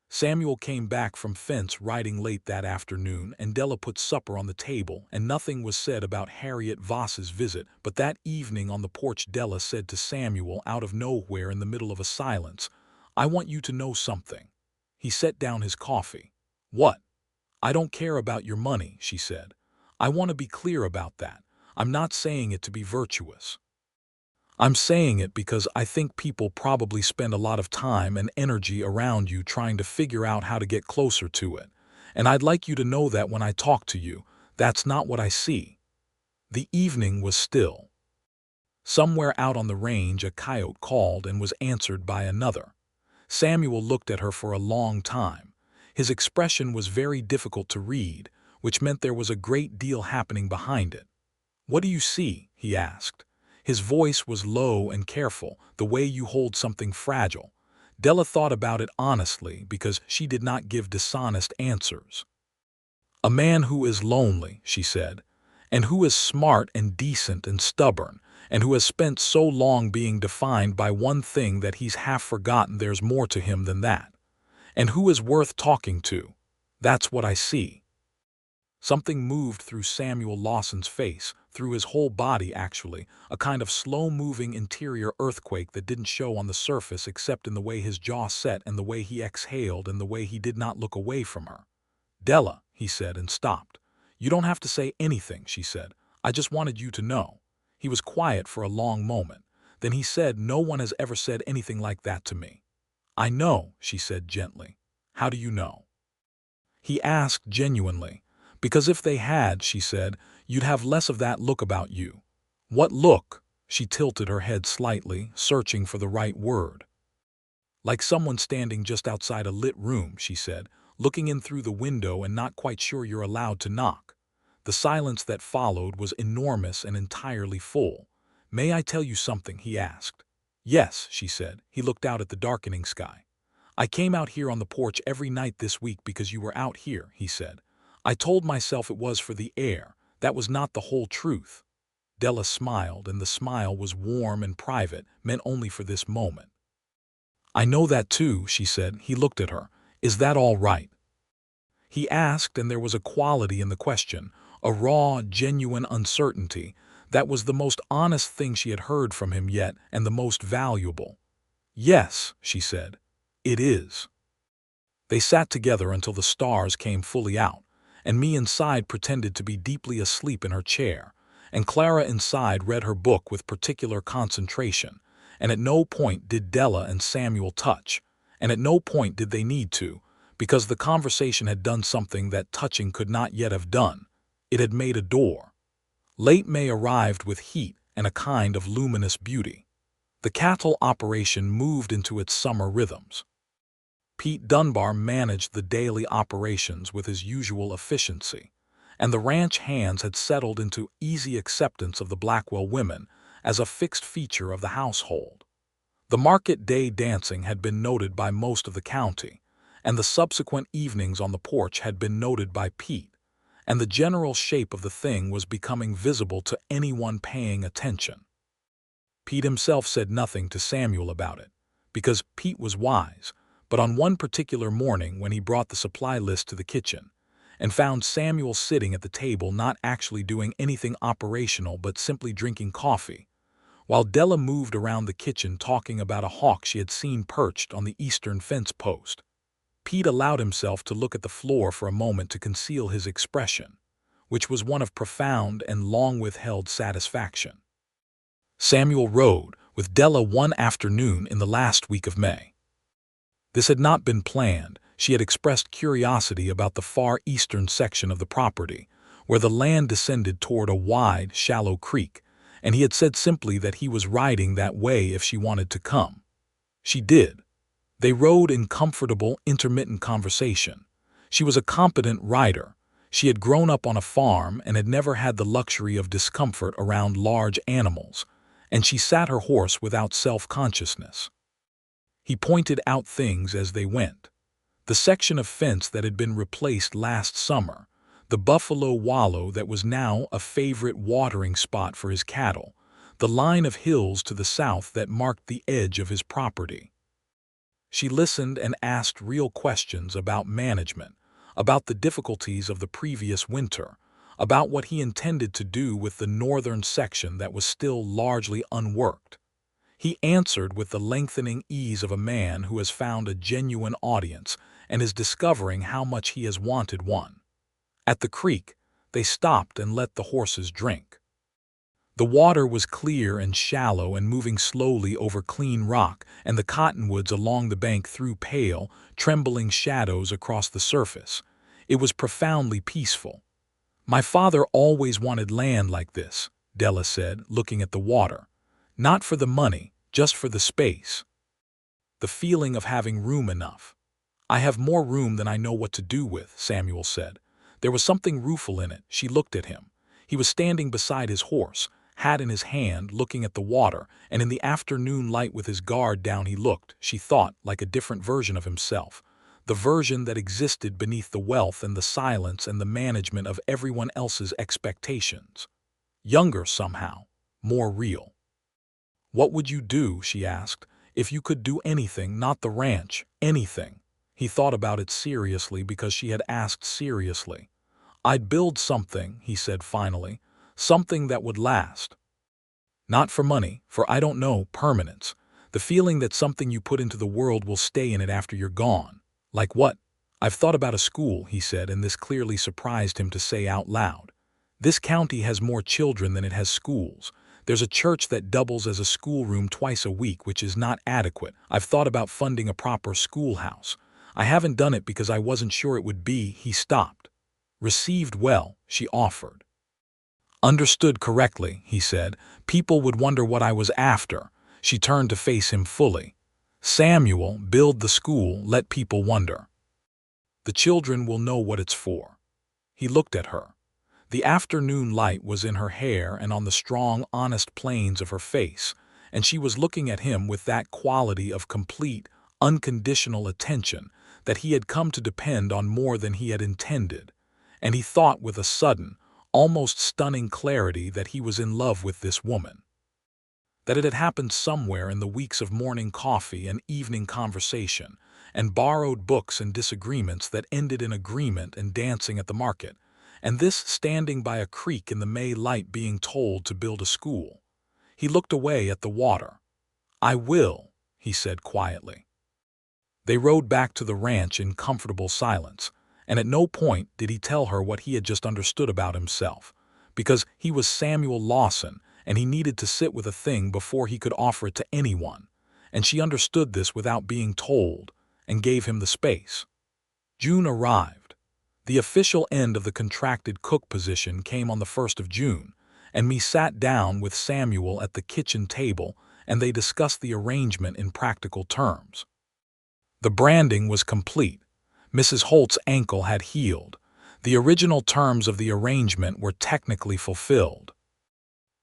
Samuel came back from fence riding late that afternoon, and Della put supper on the table, and nothing was said about Harriet Voss's visit, but that evening on the porch Della said to Samuel out of nowhere in the middle of a silence, "I want you to know something." He set down his coffee. "What?" "I don't care about your money," she said. "I want to be clear about that. I'm not saying it to be virtuous. I'm saying it because I think people probably spend a lot of time and energy around you trying to figure out how to get closer to it. And I'd like you to know that when I talk to you, that's not what I see." The evening was still. Somewhere out on the range a coyote called and was answered by another. Samuel looked at her for a long time. His expression was very difficult to read, which meant there was a great deal happening behind it. "What do you see?" he asked. His voice was low and careful, the way you hold something fragile. Della thought about it honestly because she did not give dishonest answers. "A man who is lonely," she said, "and who is smart and decent and stubborn, and who has spent so long being defined by one thing that he's half forgotten there's more to him than that, and who is worth talking to. That's what I see." Something moved through Samuel Lawson's face, through his whole body actually, a kind of slow-moving interior earthquake that didn't show on the surface except in the way his jaw set and the way he exhaled and the way he did not look away from her. "Della," he said and stopped. "You don't have to say anything," she said. "I just wanted you to know." He was quiet for a long moment. Then he said, "No one has ever said anything like that to me." "I know," she said gently. "How do you know?" He asked genuinely. "Because if they had," she said, "you'd have less of that look about you." "What look?" She tilted her head slightly, searching for the right word. "Like someone standing just outside a lit room," she said, "looking in through the window and not quite sure you're allowed to knock." The silence that followed was enormous and entirely full. "May I tell you something?" he asked. "Yes," she said. He looked out at the darkening sky. "I came out here on the porch every night this week because you were out here," he said. "I told myself it was for the air. That was not the whole truth." Della smiled, and the smile was warm and private, meant only for this moment. "I know that too," she said. He looked at her. "Is that all right?" He asked, and there was a quality in the question, a raw, genuine uncertainty, That was the most honest thing she had heard from him yet, and the most valuable. "Yes," she said, "it is." They sat together until the stars came fully out, and me inside pretended to be deeply asleep in her chair, and Clara inside read her book with particular concentration, and at no point did Della and Samuel touch, and at no point did they need to, because the conversation had done something that touching could not yet have done. It had made a door. Late May arrived with heat and a kind of luminous beauty. The cattle operation moved into its summer rhythms. Pete Dunbar managed the daily operations with his usual efficiency, and the ranch hands had settled into easy acceptance of the Blackwell women as a fixed feature of the household. The market day dancing had been noted by most of the county, and the subsequent evenings on the porch had been noted by Pete, and the general shape of the thing was becoming visible to anyone paying attention. Pete himself said nothing to Samuel about it, because Pete was wise, but on one particular morning when he brought the supply list to the kitchen, and found Samuel sitting at the table not actually doing anything operational but simply drinking coffee, while Della moved around the kitchen talking about a hawk she had seen perched on the eastern fence post, Pete allowed himself to look at the floor for a moment to conceal his expression, which was one of profound and long-withheld satisfaction. Samuel rode with Della one afternoon in the last week of May. This had not been planned. She had expressed curiosity about the far eastern section of the property, where the land descended toward a wide, shallow creek, and he had said simply that he was riding that way if she wanted to come. She did. They rode in comfortable, intermittent conversation. She was a competent rider. She had grown up on a farm and had never had the luxury of discomfort around large animals, and she sat her horse without self-consciousness. He pointed out things as they went. The section of fence that had been replaced last summer, the buffalo wallow that was now a favorite watering spot for his cattle, the line of hills to the south that marked the edge of his property. She listened and asked real questions about management, about the difficulties of the previous winter, about what he intended to do with the northern section that was still largely unworked. He answered with the lengthening ease of a man who has found a genuine audience and is discovering how much he has wanted one. At the creek, they stopped and let the horses drink. The water was clear and shallow and moving slowly over clean rock, and the cottonwoods along the bank threw pale, trembling shadows across the surface. It was profoundly peaceful. "My father always wanted land like this," Della said, looking at the water. "Not for the money, just for the space. The feeling of having room enough." "I have more room than I know what to do with," Samuel said. There was something rueful in it. She looked at him. He was standing beside his horse, hat in his hand, looking at the water, and in the afternoon light with his guard down he looked, she thought, like a different version of himself, the version that existed beneath the wealth and the silence and the management of everyone else's expectations. Younger somehow, more real. "What would you do," she asked, "if you could do anything, not the ranch, anything?" He thought about it seriously because she had asked seriously. "I'd build something," he said finally, "something that would last. Not for money, for I don't know, permanence. The feeling that something you put into the world will stay in it after you're gone." "Like what?" "I've thought about a school," he said, and this clearly surprised him to say out loud. "This county has more children than it has schools. There's a church that doubles as a schoolroom twice a week, which is not adequate. I've thought about funding a proper schoolhouse. I haven't done it because I wasn't sure it would be." He stopped. "Received well," she offered. "Understood correctly," he said. "People would wonder what I was after." She turned to face him fully. "Samuel, build the school, let people wonder. The children will know what it's for." He looked at her. The afternoon light was in her hair and on the strong, honest planes of her face, and she was looking at him with that quality of complete, unconditional attention that he had come to depend on more than he had intended, and he thought with a sudden, almost stunning clarity that he was in love with this woman. That it had happened somewhere in the weeks of morning coffee and evening conversation, and borrowed books and disagreements that ended in agreement and dancing at the market, and this standing by a creek in the May light being told to build a school. He looked away at the water. "I will," he said quietly. They rode back to the ranch in comfortable silence, and at no point did he tell her what he had just understood about himself, because he was Samuel Lawson and he needed to sit with a thing before he could offer it to anyone, and she understood this without being told and gave him the space. June arrived. The official end of the contracted cook position came on the 1st of June, and me sat down with Samuel at the kitchen table and they discussed the arrangement in practical terms. The branding was complete. Mrs. Holt's ankle had healed. The original terms of the arrangement were technically fulfilled.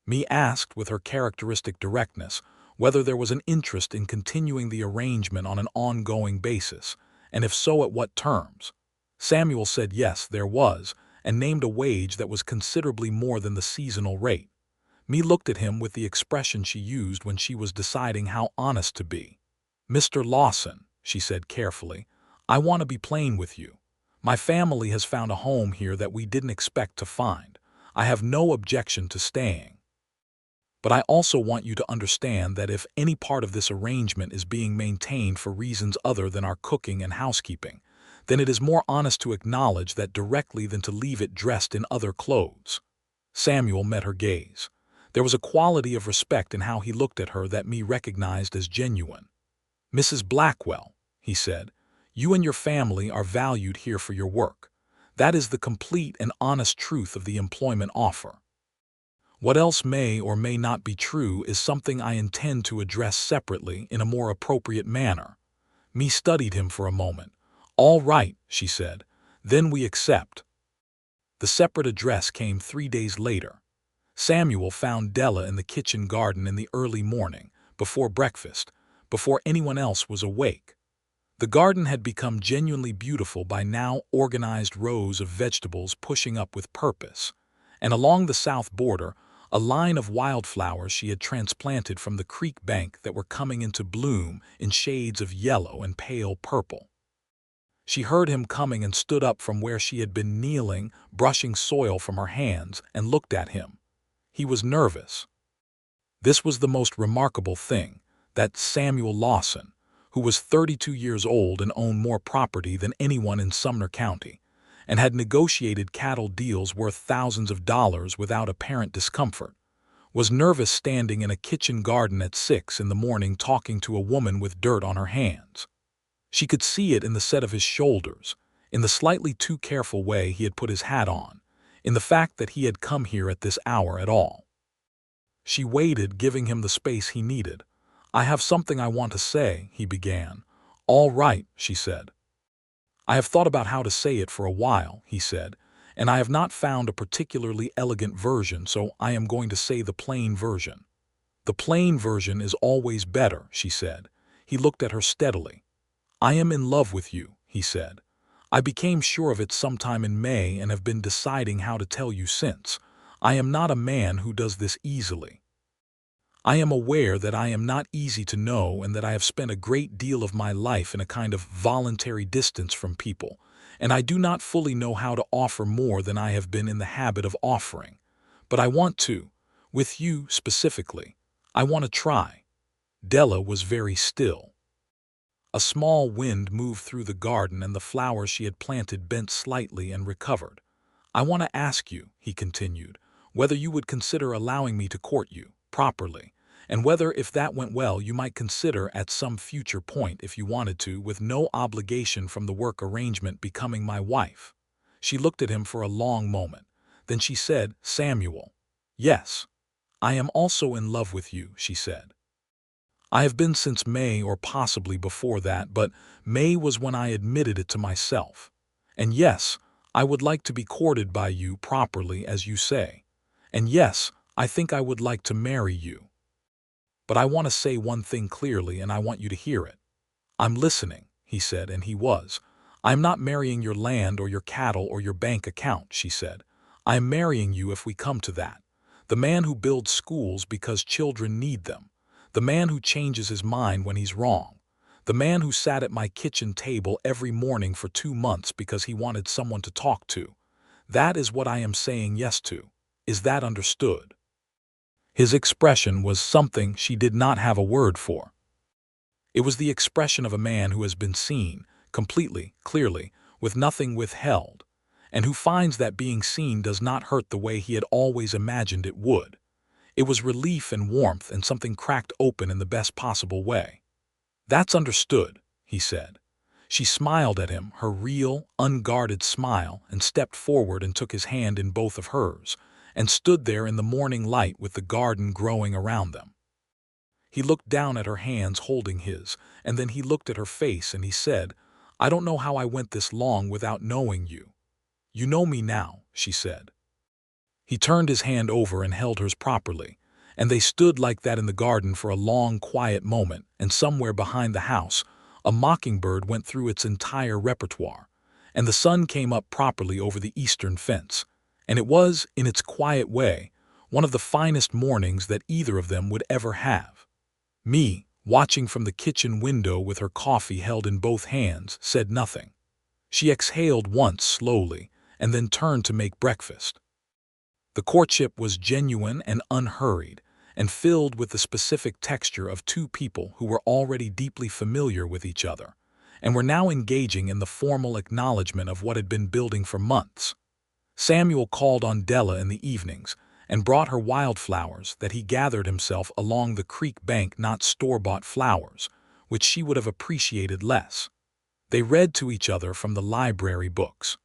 Me asked with her characteristic directness whether there was an interest in continuing the arrangement on an ongoing basis, and if so, at what terms. Samuel said yes, there was, and named a wage that was considerably more than the seasonal rate. Me looked at him with the expression she used when she was deciding how honest to be. "Mr. Lawson," she said carefully, "I want to be plain with you. My family has found a home here that we didn't expect to find. I have no objection to staying. But I also want you to understand that if any part of this arrangement is being maintained for reasons other than our cooking and housekeeping, then it is more honest to acknowledge that directly than to leave it dressed in other clothes." Samuel met her gaze. There was a quality of respect in how he looked at her that me recognized as genuine. "Mrs. Blackwell," he said, "you and your family are valued here for your work. That is the complete and honest truth of the employment offer. What else may or may not be true is something I intend to address separately in a more appropriate manner." Me studied him for a moment. "All right," she said, "then we accept." The separate address came 3 days later. Samuel found Della in the kitchen garden in the early morning, before breakfast, before anyone else was awake. The garden had become genuinely beautiful by now, organized rows of vegetables pushing up with purpose, and along the south border, a line of wildflowers she had transplanted from the creek bank that were coming into bloom in shades of yellow and pale purple. She heard him coming and stood up from where she had been kneeling, brushing soil from her hands, and looked at him. He was nervous. This was the most remarkable thing, that Samuel Lawson, who was 32 years old and owned more property than anyone in Sumner County, and had negotiated cattle deals worth thousands of dollars without apparent discomfort, was nervous standing in a kitchen garden at 6 in the morning talking to a woman with dirt on her hands. She could see it in the set of his shoulders, in the slightly too careful way he had put his hat on, in the fact that he had come here at this hour at all. She waited, giving him the space he needed. "I have something I want to say," he began. "All right," she said. "I have thought about how to say it for a while," he said, "and I have not found a particularly elegant version, so I am going to say the plain version." "The plain version is always better," she said. He looked at her steadily. "I am in love with you," he said. "I became sure of it sometime in May and have been deciding how to tell you since. I am not a man who does this easily. I am aware that I am not easy to know and that I have spent a great deal of my life in a kind of voluntary distance from people, and I do not fully know how to offer more than I have been in the habit of offering. But I want to, with you specifically. I want to try." Della was very still. A small wind moved through the garden and the flowers she had planted bent slightly and recovered. "I want to ask you," he continued, "whether you would consider allowing me to court you properly, and whether, if that went well, you might consider at some future point, if you wanted to, with no obligation from the work arrangement, becoming my wife." She looked at him for a long moment. Then she said, "Samuel." "Yes. I am also in love with you," she said. "I have been since May, or possibly before that, but May was when I admitted it to myself. And yes, I would like to be courted by you properly, as you say. And yes, I think I would like to marry you. But I want to say one thing clearly, and I want you to hear it." "I'm listening," he said, and he was. "I am not marrying your land or your cattle or your bank account," she said. "I am marrying you, if we come to that. The man who builds schools because children need them. The man who changes his mind when he's wrong. The man who sat at my kitchen table every morning for 2 months because he wanted someone to talk to. That is what I am saying yes to. Is that understood?" His expression was something she did not have a word for. It was the expression of a man who has been seen, completely, clearly, with nothing withheld, and who finds that being seen does not hurt the way he had always imagined it would. It was relief and warmth and something cracked open in the best possible way. "That's understood," he said. She smiled at him, her real, unguarded smile, and stepped forward and took his hand in both of hers, and stood there in the morning light with the garden growing around them. He looked down at her hands holding his, and then he looked at her face and he said, "I don't know how I went this long without knowing you." "You know me now," she said. He turned his hand over and held hers properly, and they stood like that in the garden for a long, quiet moment, and somewhere behind the house, a mockingbird went through its entire repertoire, and the sun came up properly over the eastern fence, and it was, in its quiet way, one of the finest mornings that either of them would ever have. Me, watching from the kitchen window with her coffee held in both hands, said nothing. She exhaled once slowly, and then turned to make breakfast. The courtship was genuine and unhurried, and filled with the specific texture of two people who were already deeply familiar with each other, and were now engaging in the formal acknowledgement of what had been building for months. Samuel called on Della in the evenings, and brought her wildflowers that he gathered himself along the creek bank, not store-bought flowers, which she would have appreciated less. They read to each other from the library books.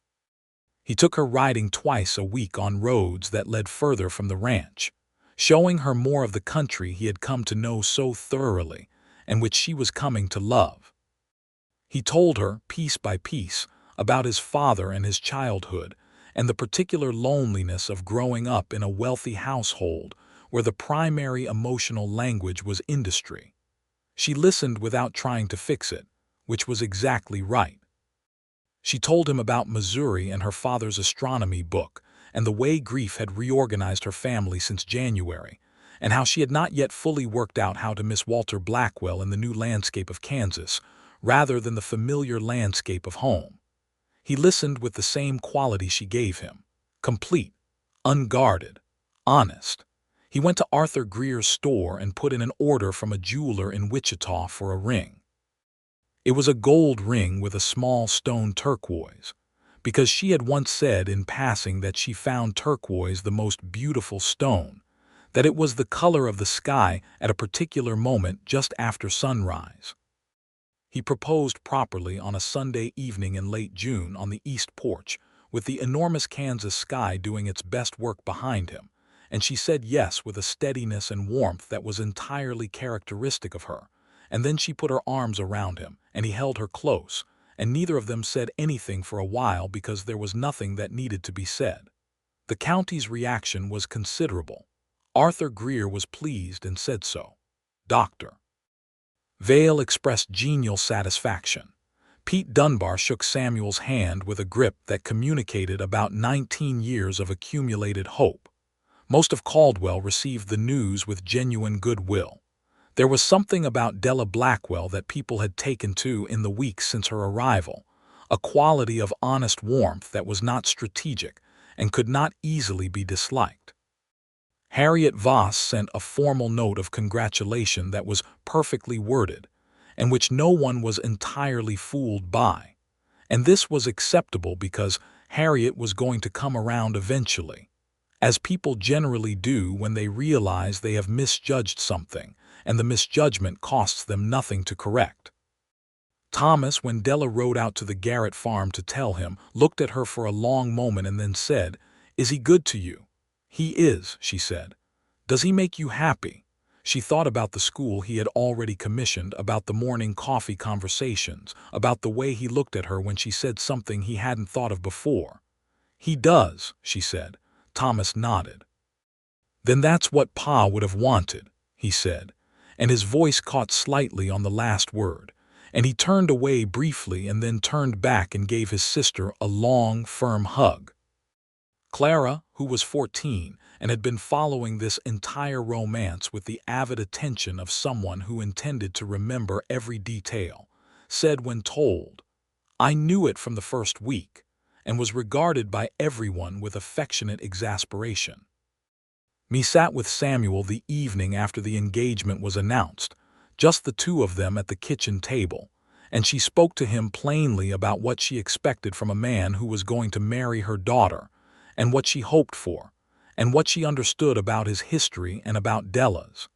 He took her riding twice a week on roads that led further from the ranch, showing her more of the country he had come to know so thoroughly and which she was coming to love. He told her, piece by piece, about his father and his childhood, and the particular loneliness of growing up in a wealthy household where the primary emotional language was industry. She listened without trying to fix it, which was exactly right. She told him about Missouri and her father's astronomy book, and the way grief had reorganized her family since January, and how she had not yet fully worked out how to miss Walter Blackwell in the new landscape of Kansas, rather than the familiar landscape of home. He listened with the same quality she gave him, complete, unguarded, honest. He went to Arthur Greer's store and put in an order from a jeweler in Wichita for a ring. It was a gold ring with a small stone turquoise, because she had once said in passing that she found turquoise the most beautiful stone, that it was the color of the sky at a particular moment just after sunrise. He proposed properly on a Sunday evening in late June on the east porch, with the enormous Kansas sky doing its best work behind him, and she said yes with a steadiness and warmth that was entirely characteristic of her. And then she put her arms around him, and he held her close, and neither of them said anything for a while because there was nothing that needed to be said. The county's reaction was considerable. Arthur Greer was pleased and said so. Dr. Vale expressed genial satisfaction. Pete Dunbar shook Samuel's hand with a grip that communicated about 19 years of accumulated hope. Most of Caldwell received the news with genuine goodwill. There was something about Della Blackwell that people had taken to in the weeks since her arrival, a quality of honest warmth that was not strategic and could not easily be disliked. Harriet Voss sent a formal note of congratulation that was perfectly worded, and which no one was entirely fooled by. And this was acceptable because Harriet was going to come around eventually, as people generally do when they realize they have misjudged something, and the misjudgment costs them nothing to correct. Thomas, when Della rode out to the Garrett farm to tell him, looked at her for a long moment and then said, "Is he good to you?" "He is," she said. "Does he make you happy?" She thought about the school he had already commissioned, about the morning coffee conversations, about the way he looked at her when she said something he hadn't thought of before. "He does," she said. Thomas nodded. "Then that's what Pa would have wanted," he said, and his voice caught slightly on the last word, and he turned away briefly and then turned back and gave his sister a long, firm hug. Clara, who was 14 and had been following this entire romance with the avid attention of someone who intended to remember every detail, said when told, "I knew it from the first week, and was regarded by everyone with affectionate exasperation. Me sat with Samuel the evening after the engagement was announced, just the two of them at the kitchen table, and she spoke to him plainly about what she expected from a man who was going to marry her daughter, and what she hoped for, and what she understood about his history and about Della's.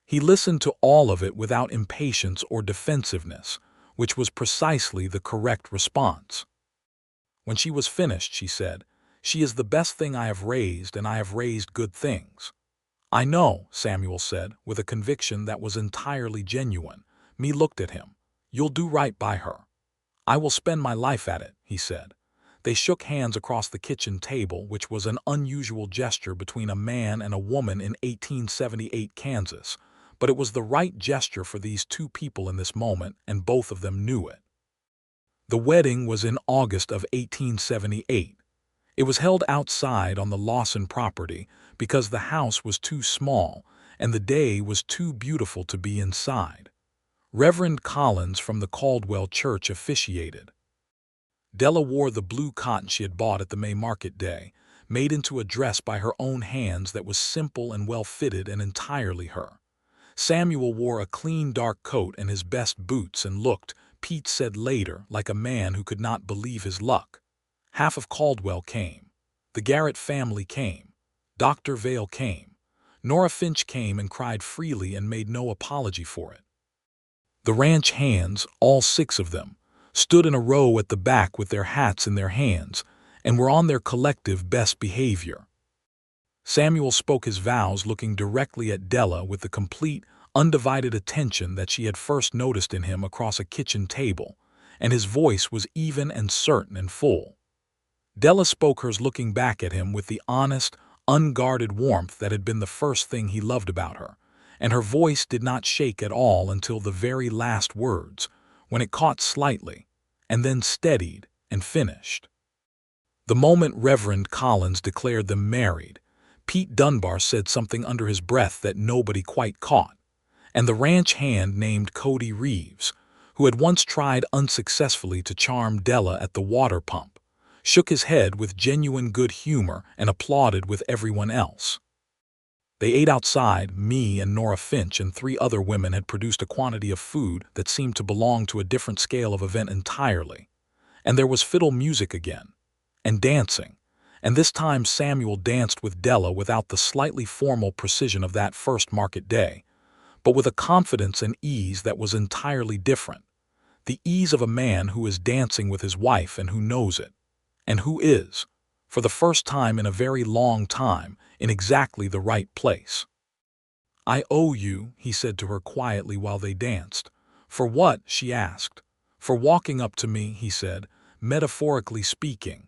He listened to all of it without impatience or defensiveness, which was precisely the correct response. When she was finished, she said, "She is the best thing I have raised, and I have raised good things." "I know," Samuel said, with a conviction that was entirely genuine. Me looked at him. "You'll do right by her." "I will spend my life at it," he said. They shook hands across the kitchen table, which was an unusual gesture between a man and a woman in 1878 Kansas, but it was the right gesture for these two people in this moment, and both of them knew it. The wedding was in August of 1878. It was held outside on the Lawson property because the house was too small and the day was too beautiful to be inside. Reverend Collins from the Caldwell Church officiated. Della wore the blue cotton she had bought at the May market day, made into a dress by her own hands that was simple and well-fitted and entirely her. Samuel wore a clean dark coat and his best boots and looked, Pete said later, like a man who could not believe his luck. Half of Caldwell came. The Garrett family came. Dr. Vale came. Nora Finch came and cried freely and made no apology for it. The ranch hands, all 6 of them, stood in a row at the back with their hats in their hands and were on their collective best behavior. Samuel spoke his vows looking directly at Della with the complete, undivided attention that she had first noticed in him across a kitchen table, and his voice was even and certain and full. Della spoke hers looking back at him with the honest, unguarded warmth that had been the first thing he loved about her, and her voice did not shake at all until the very last words, when it caught slightly, and then steadied and finished. The moment Reverend Collins declared them married, Pete Dunbar said something under his breath that nobody quite caught, and the ranch hand named Cody Reeves, who had once tried unsuccessfully to charm Della at the water pump, shook his head with genuine good humor and applauded with everyone else. They ate outside. Me and Nora Finch and 3 other women had produced a quantity of food that seemed to belong to a different scale of event entirely. And there was fiddle music again, and dancing, and this time Samuel danced with Della without the slightly formal precision of that first market day, but with a confidence and ease that was entirely different. The ease of a man who is dancing with his wife and who knows it, and who is, for the first time in a very long time, in exactly the right place. "I owe you," he said to her quietly while they danced. "For what?" she asked. "For walking up to me," he said, "metaphorically speaking.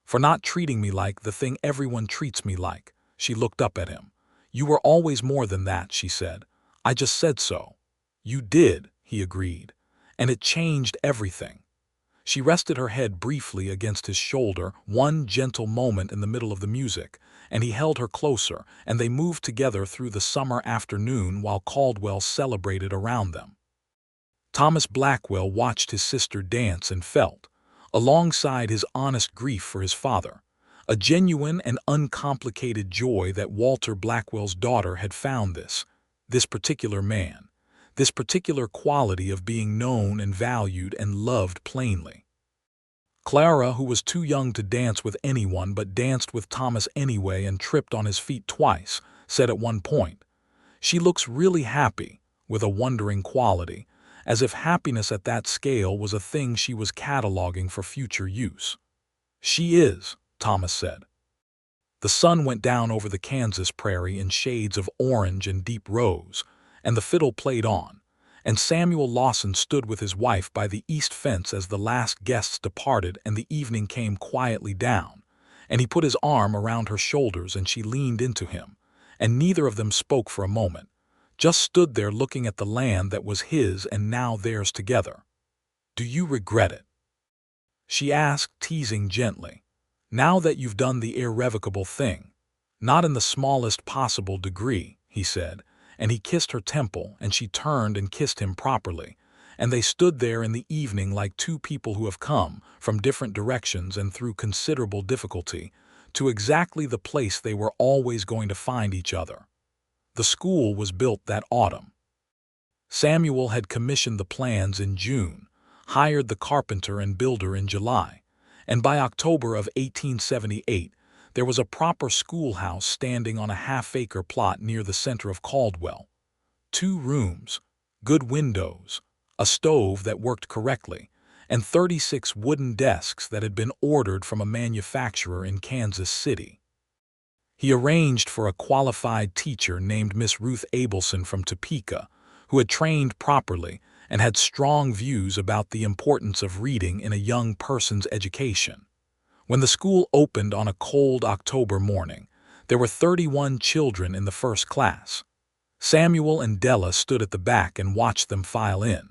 For not treating me like the thing everyone treats me like." She looked up at him. "You were always more than that," she said. "I just said so." "You did," he agreed, "and it changed everything." She rested her head briefly against his shoulder, one gentle moment in the middle of the music, and he held her closer, and they moved together through the summer afternoon while Caldwell celebrated around them. Thomas Blackwell watched his sister dance and felt, alongside his honest grief for his father, a genuine and uncomplicated joy that Walter Blackwell's daughter had found this particular man, this particular quality of being known and valued and loved plainly. Clara, who was too young to dance with anyone but danced with Thomas anyway and tripped on his feet twice, said at one point, "She looks really happy," with a wondering quality, as if happiness at that scale was a thing she was cataloging for future use. "She is," Thomas said. The sun went down over the Kansas prairie in shades of orange and deep rose, and the fiddle played on, and Samuel Lawson stood with his wife by the east fence as the last guests departed and the evening came quietly down, and he put his arm around her shoulders and she leaned into him, and neither of them spoke for a moment, just stood there looking at the land that was his and now theirs together. "Do you regret it?" she asked, teasing gently. "Now that you've done the irrevocable thing?" "Not in the smallest possible degree," he said, and he kissed her temple, and she turned and kissed him properly, and they stood there in the evening like two people who have come from different directions and through considerable difficulty to exactly the place they were always going to find each other. The school was built that autumn. Samuel had commissioned the plans in June, hired the carpenter and builder in July, and by October of 1878, there was a proper schoolhouse standing on a half-acre plot near the center of Caldwell. 2 rooms, good windows, a stove that worked correctly, and 36 wooden desks that had been ordered from a manufacturer in Kansas City. He arranged for a qualified teacher named Miss Ruth Abelson from Topeka, who had trained properly and had strong views about the importance of reading in a young person's education. When the school opened on a cold October morning, there were 31 children in the first class. Samuel and Della stood at the back and watched them file in.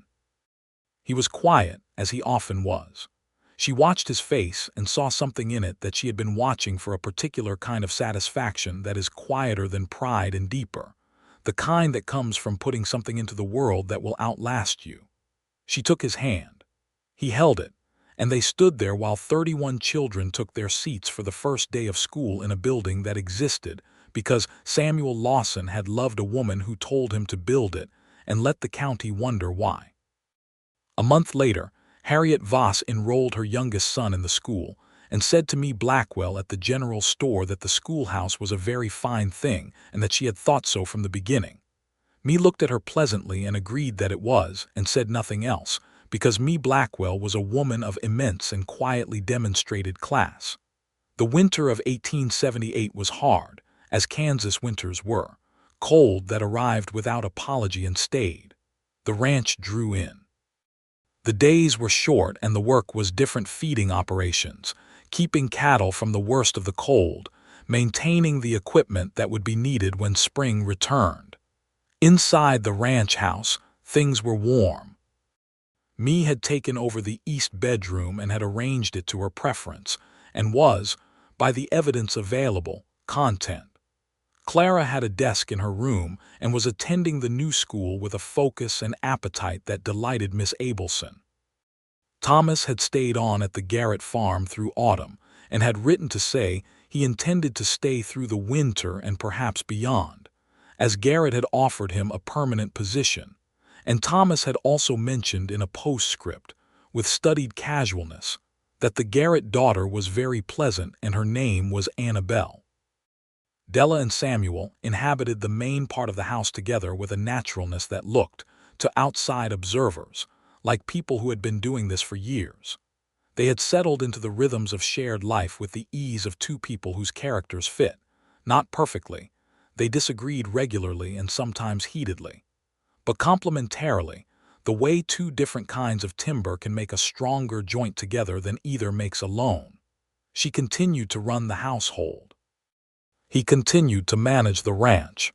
He was quiet, as he often was. She watched his face and saw something in it that she had been watching for a particular kind of satisfaction that is quieter than pride and deeper, the kind that comes from putting something into the world that will outlast you. She took his hand. He held it, and they stood there while 31 children took their seats for the first day of school in a building that existed because Samuel Lawson had loved a woman who told him to build it and let the county wonder why. A month later, Harriet Voss enrolled her youngest son in the school and said to me Blackwell at the general store that the schoolhouse was a very fine thing and that she had thought so from the beginning. Me looked at her pleasantly and agreed that it was and said nothing else, because me Blackwell was a woman of immense and quietly demonstrated class. The winter of 1878 was hard, as Kansas winters were, cold that arrived without apology and stayed. The ranch drew in. The days were short and the work was different feeding operations, keeping cattle from the worst of the cold, maintaining the equipment that would be needed when spring returned. Inside the ranch house, things were warm. Me had taken over the east bedroom and had arranged it to her preference, and was, by the evidence available, content. Clara had a desk in her room and was attending the new school with a focus and appetite that delighted Miss Abelson. Thomas had stayed on at the Garrett farm through autumn and had written to say he intended to stay through the winter and perhaps beyond, as Garrett had offered him a permanent position, and Thomas had also mentioned in a postscript, with studied casualness, that the Garrett daughter was very pleasant and her name was Annabelle. Della and Samuel inhabited the main part of the house together with a naturalness that looked, to outside observers, like people who had been doing this for years. They had settled into the rhythms of shared life with the ease of two people whose characters fit, not perfectly. They disagreed regularly and sometimes heatedly, but complementarily, the way two different kinds of timber can make a stronger joint together than either makes alone. She continued to run the household. He continued to manage the ranch.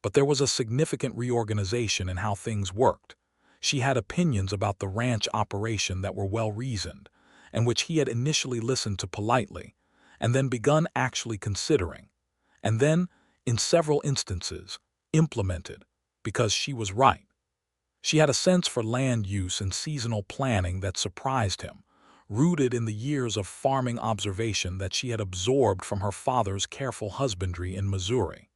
But there was a significant reorganization in how things worked. She had opinions about the ranch operation that were well-reasoned, and which he had initially listened to politely, and then begun actually considering, and then, in several instances, implemented, because she was right. She had a sense for land use and seasonal planning that surprised him, rooted in the years of farming observation that she had absorbed from her father's careful husbandry in Missouri.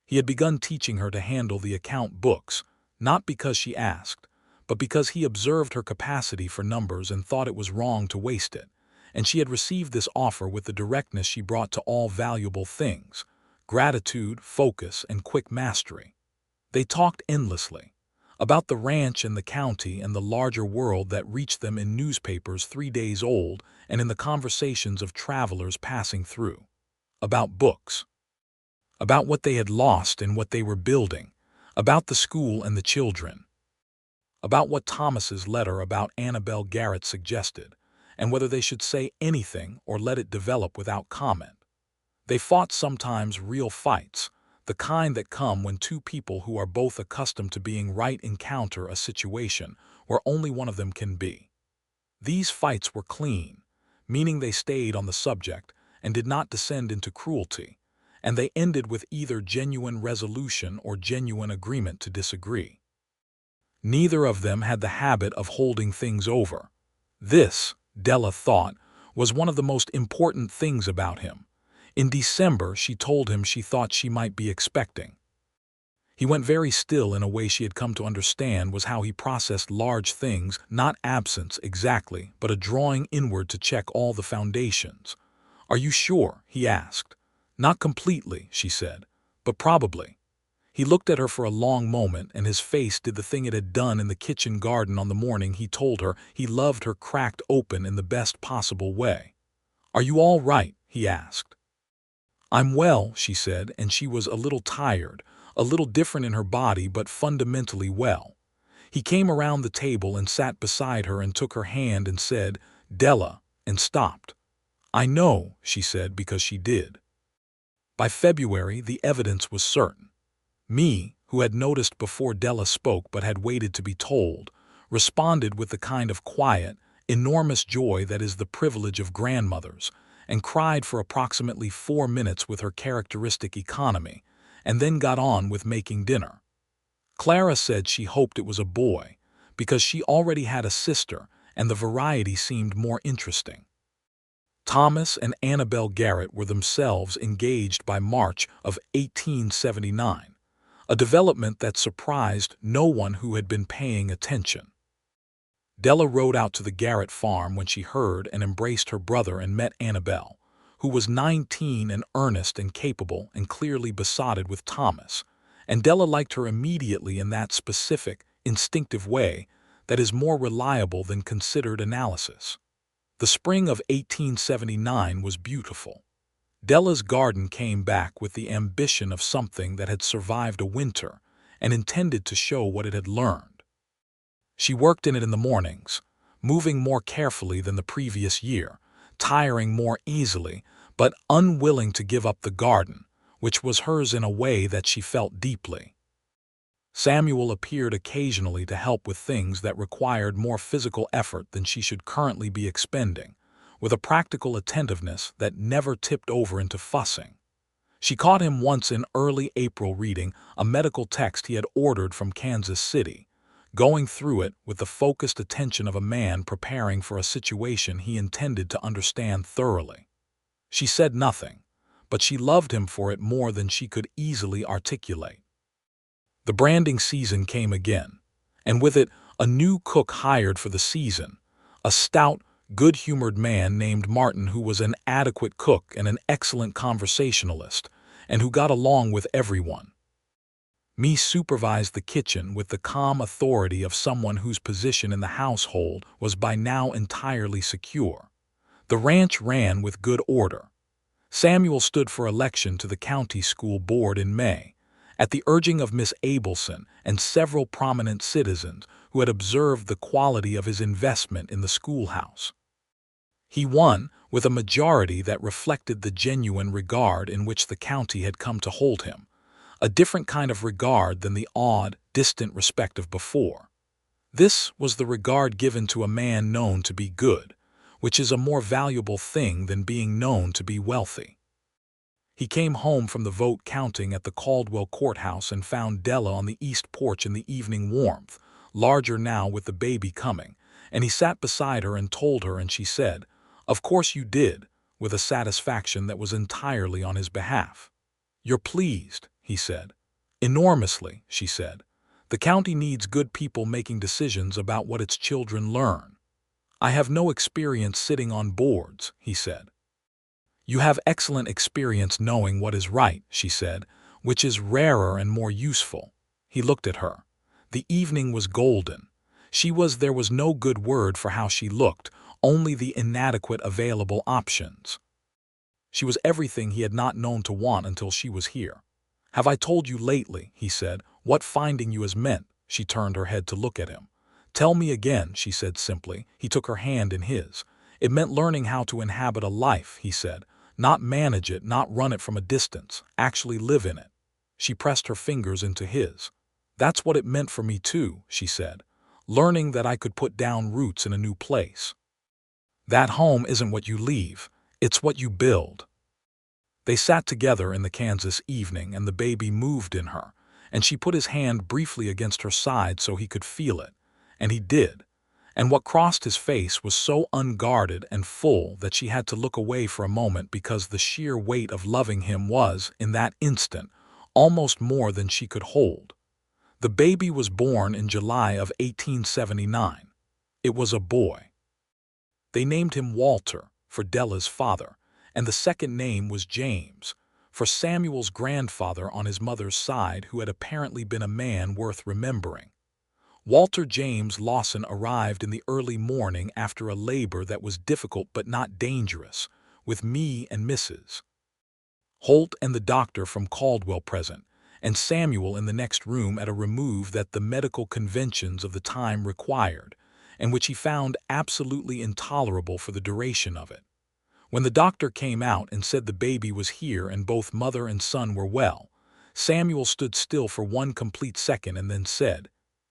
He had begun teaching her to handle the account books, not because she asked, but because he observed her capacity for numbers and thought it was wrong to waste it, and she had received this offer with the directness she brought to all valuable things, gratitude, focus, and quick mastery. They talked endlessly about the ranch and the county and the larger world that reached them in newspapers 3 days old and in the conversations of travelers passing through, about books, about what they had lost and what they were building, about the school and the children, about what Thomas's letter about Annabelle Garrett suggested, and whether they should say anything or let it develop without comment. They fought sometimes real fights, the kind that come when two people who are both accustomed to being right encounter a situation where only one of them can be. These fights were clean, meaning they stayed on the subject and did not descend into cruelty, and they ended with either genuine resolution or genuine agreement to disagree. Neither of them had the habit of holding things over. This, Della thought, was one of the most important things about him. In December, she told him she thought she might be expecting. He went very still in a way she had come to understand was how he processed large things, not absence exactly, but a drawing inward to check all the foundations. "Are you sure?" he asked. "Not completely," she said, "but probably." He looked at her for a long moment, and his face did the thing it had done in the kitchen garden on the morning he told her he loved her cracked open in the best possible way. "Are you all right?" he asked. "I'm well," she said, and she was a little tired, a little different in her body, but fundamentally well. He came around the table and sat beside her and took her hand and said, "Della," and stopped. "I know," she said, because she did. By February, the evidence was certain. Me, who had noticed before Della spoke but had waited to be told, responded with the kind of quiet, enormous joy that is the privilege of grandmothers, and cried for approximately 4 minutes with her characteristic economy, and then got on with making dinner. Clara said she hoped it was a boy, because she already had a sister and the variety seemed more interesting. Thomas and Annabelle Garrett were themselves engaged by March of 1879, a development that surprised no one who had been paying attention. Della rode out to the Garrett farm when she heard and embraced her brother and met Annabelle, who was 19 and earnest and capable and clearly besotted with Thomas, and Della liked her immediately in that specific, instinctive way that is more reliable than considered analysis. The spring of 1879 was beautiful. Della's garden came back with the ambition of something that had survived a winter and intended to show what it had learned. She worked in it in the mornings, moving more carefully than the previous year, tiring more easily, but unwilling to give up the garden, which was hers in a way that she felt deeply. Samuel appeared occasionally to help with things that required more physical effort than she should currently be expending, with a practical attentiveness that never tipped over into fussing. She caught him once in early April reading a medical text he had ordered from Kansas City, going through it with the focused attention of a man preparing for a situation he intended to understand thoroughly. She said nothing, but she loved him for it more than she could easily articulate. The branding season came again, and with it a new cook hired for the season, a stout, good-humored man named Martin who was an adequate cook and an excellent conversationalist, and who got along with everyone. Me supervised the kitchen with the calm authority of someone whose position in the household was by now entirely secure. The ranch ran with good order. Samuel stood for election to the county school board in May, at the urging of Miss Abelson and several prominent citizens who had observed the quality of his investment in the schoolhouse. He won with a majority that reflected the genuine regard in which the county had come to hold him, a different kind of regard than the odd, distant respect of before. This was the regard given to a man known to be good, which is a more valuable thing than being known to be wealthy. He came home from the vote counting at the Caldwell courthouse and found Della on the east porch in the evening warmth, larger now with the baby coming, and he sat beside her and told her, and she said, "Of course you did," with a satisfaction that was entirely on his behalf. "You're pleased," he said. "Enormously," she said. "The county needs good people making decisions about what its children learn." "I have no experience sitting on boards," he said. "You have excellent experience knowing what is right," she said, "which is rarer and more useful." He looked at her. The evening was golden. There was no good word for how she looked, only the inadequate available options. She was everything he had not known to want until she was here. "Have I told you lately," he said, "what finding you has meant?" She turned her head to look at him. "Tell me again," she said simply. He took her hand in his. "It meant learning how to inhabit a life," he said. "Not manage it, not run it from a distance, actually live in it." She pressed her fingers into his. "That's what it meant for me too," she said. "Learning that I could put down roots in a new place. That home isn't what you leave, it's what you build." They sat together in the Kansas evening, and the baby moved in her, and she put his hand briefly against her side so he could feel it, and he did. And what crossed his face was so unguarded and full that she had to look away for a moment because the sheer weight of loving him was, in that instant, almost more than she could hold. The baby was born in July of 1879. It was a boy. They named him Walter, for Della's father, and the second name was James, for Samuel's grandfather on his mother's side, who had apparently been a man worth remembering. Walter James Lawson arrived in the early morning after a labor that was difficult but not dangerous, with me and Mrs. Holt and the doctor from Caldwell present, and Samuel in the next room at a remove that the medical conventions of the time required, and which he found absolutely intolerable for the duration of it. When the doctor came out and said the baby was here and both mother and son were well, Samuel stood still for one complete second and then said,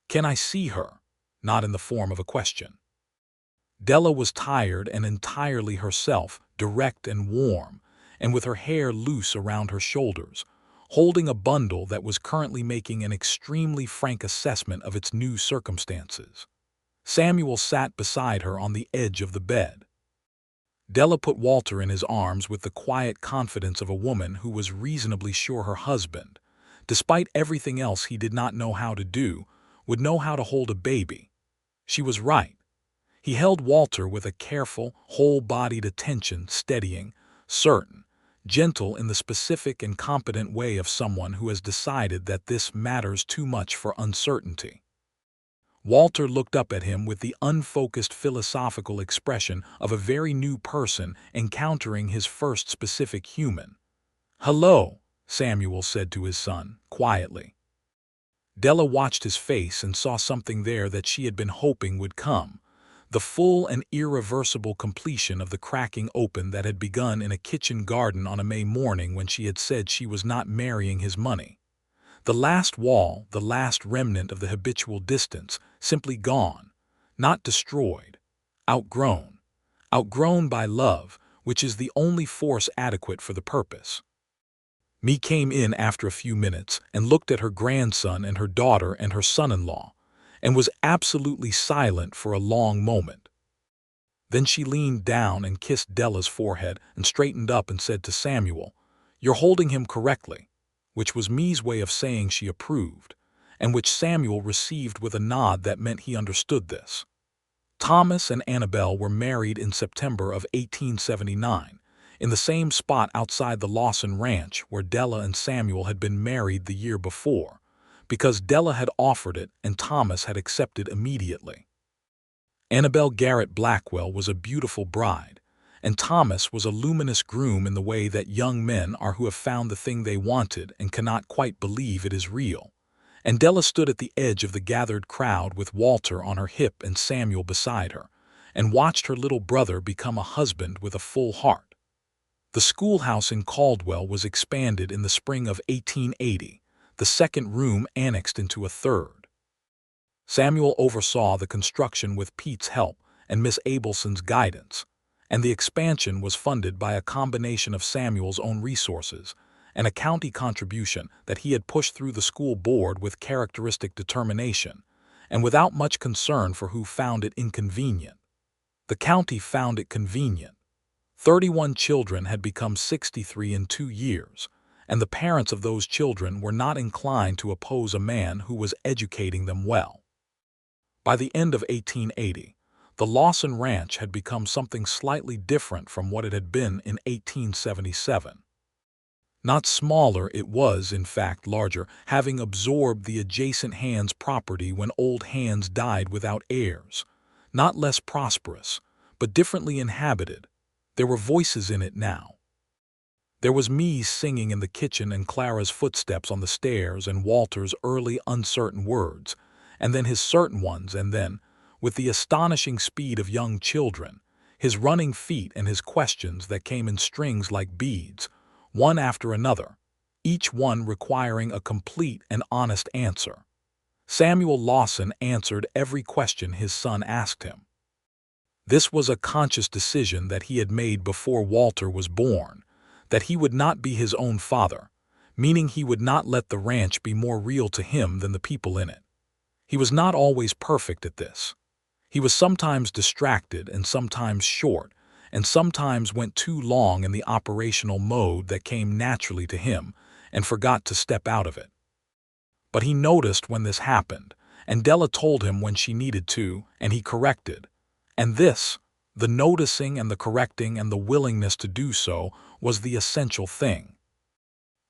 "Can I see her?" not in the form of a question. Della was tired and entirely herself, direct and warm, and with her hair loose around her shoulders, holding a bundle that was currently making an extremely frank assessment of its new circumstances. Samuel sat beside her on the edge of the bed. Della put Walter in his arms with the quiet confidence of a woman who was reasonably sure her husband, despite everything else he did not know how to do, would know how to hold a baby. She was right. He held Walter with a careful, whole-bodied attention, steadying, certain, gentle in the specific and competent way of someone who has decided that this matters too much for uncertainty. Walter looked up at him with the unfocused philosophical expression of a very new person encountering his first specific human. "Hello," Samuel said to his son, quietly. Della watched his face and saw something there that she had been hoping would come, the full and irreversible completion of the cracking open that had begun in a kitchen garden on a May morning when she had said she was not marrying his money. The last wall, the last remnant of the habitual distance, simply gone, not destroyed, outgrown, outgrown by love, which is the only force adequate for the purpose. Me came in after a few minutes and looked at her grandson and her daughter and her son-in-law, and was absolutely silent for a long moment. Then she leaned down and kissed Della's forehead and straightened up and said to Samuel, "You're holding him correctly," which was me's way of saying she approved, and which Samuel received with a nod that meant he understood this. Thomas and Annabelle were married in September of 1879, in the same spot outside the Lawson ranch where Della and Samuel had been married the year before, because Della had offered it and Thomas had accepted immediately. Annabelle Garrett Blackwell was a beautiful bride, and Thomas was a luminous groom in the way that young men are who have found the thing they wanted and cannot quite believe it is real. And Della stood at the edge of the gathered crowd with Walter on her hip and Samuel beside her, and watched her little brother become a husband with a full heart. The schoolhouse in Caldwell was expanded in the spring of 1880, the second room annexed into a third. Samuel oversaw the construction with Pete's help and Miss Abelson's guidance, and the expansion was funded by a combination of Samuel's own resources and a county contribution that he had pushed through the school board with characteristic determination, and without much concern for who found it inconvenient. The county found it convenient. 31 children had become 63 in 2 years, and the parents of those children were not inclined to oppose a man who was educating them well. By the end of 1880, the Lawson Ranch had become something slightly different from what it had been in 1877. Not smaller, it was, in fact, larger, having absorbed the adjacent Hands property when old Hands died without heirs. Not less prosperous, but differently inhabited. There were voices in it now. There was me singing in the kitchen and Clara's footsteps on the stairs and Walter's early uncertain words, and then his certain ones, and then, with the astonishing speed of young children, his running feet and his questions that came in strings like beads, one after another, each one requiring a complete and honest answer. Samuel Lawson answered every question his son asked him. This was a conscious decision that he had made before Walter was born, that he would not be his own father, meaning he would not let the ranch be more real to him than the people in it. He was not always perfect at this. He was sometimes distracted and sometimes short, and sometimes went too long in the operational mode that came naturally to him and forgot to step out of it. But he noticed when this happened, and Della told him when she needed to, and he corrected. And this, the noticing and the correcting and the willingness to do so, was the essential thing.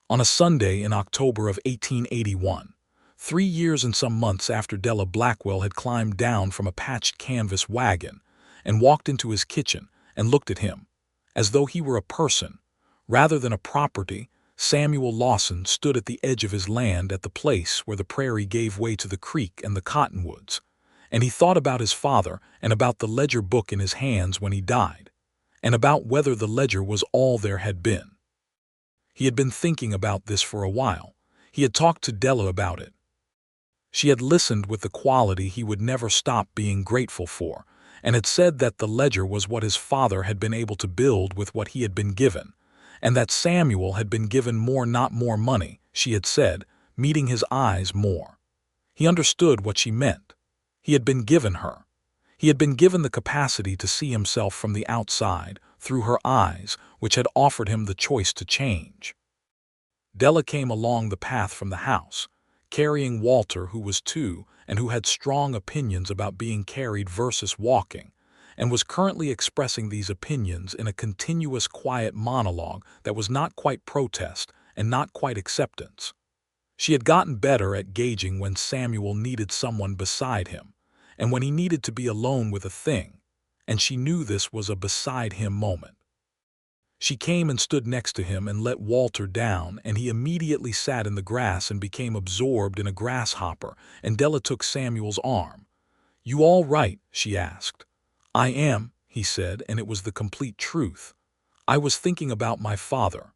On a Sunday in October of 1881, 3 years and some months after Della Blackwell had climbed down from a patched canvas wagon and walked into his kitchen and looked at him, as though he were a person, rather than a property, Samuel Lawson stood at the edge of his land at the place where the prairie gave way to the creek and the cottonwoods, and he thought about his father and about the ledger book in his hands when he died, and about whether the ledger was all there had been. He had been thinking about this for a while. He had talked to Della about it. She had listened with the quality he would never stop being grateful for, and had said that the ledger was what his father had been able to build with what he had been given, and that Samuel had been given more, not more money, she had said, meeting his eyes more. He understood what she meant. He had been given her. He had been given the capacity to see himself from the outside, through her eyes, which had offered him the choice to change. Della came along the path from the house, carrying Walter, who was 2 and who had strong opinions about being carried versus walking, and was currently expressing these opinions in a continuous quiet monologue that was not quite protest and not quite acceptance. She had gotten better at gauging when Samuel needed someone beside him, and when he needed to be alone with a thing, and she knew this was a beside-him moment. She came and stood next to him and let Walter down, and he immediately sat in the grass and became absorbed in a grasshopper, and Della took Samuel's arm. "You all right?" she asked. "I am," he said, and it was the complete truth. "I was thinking about my father."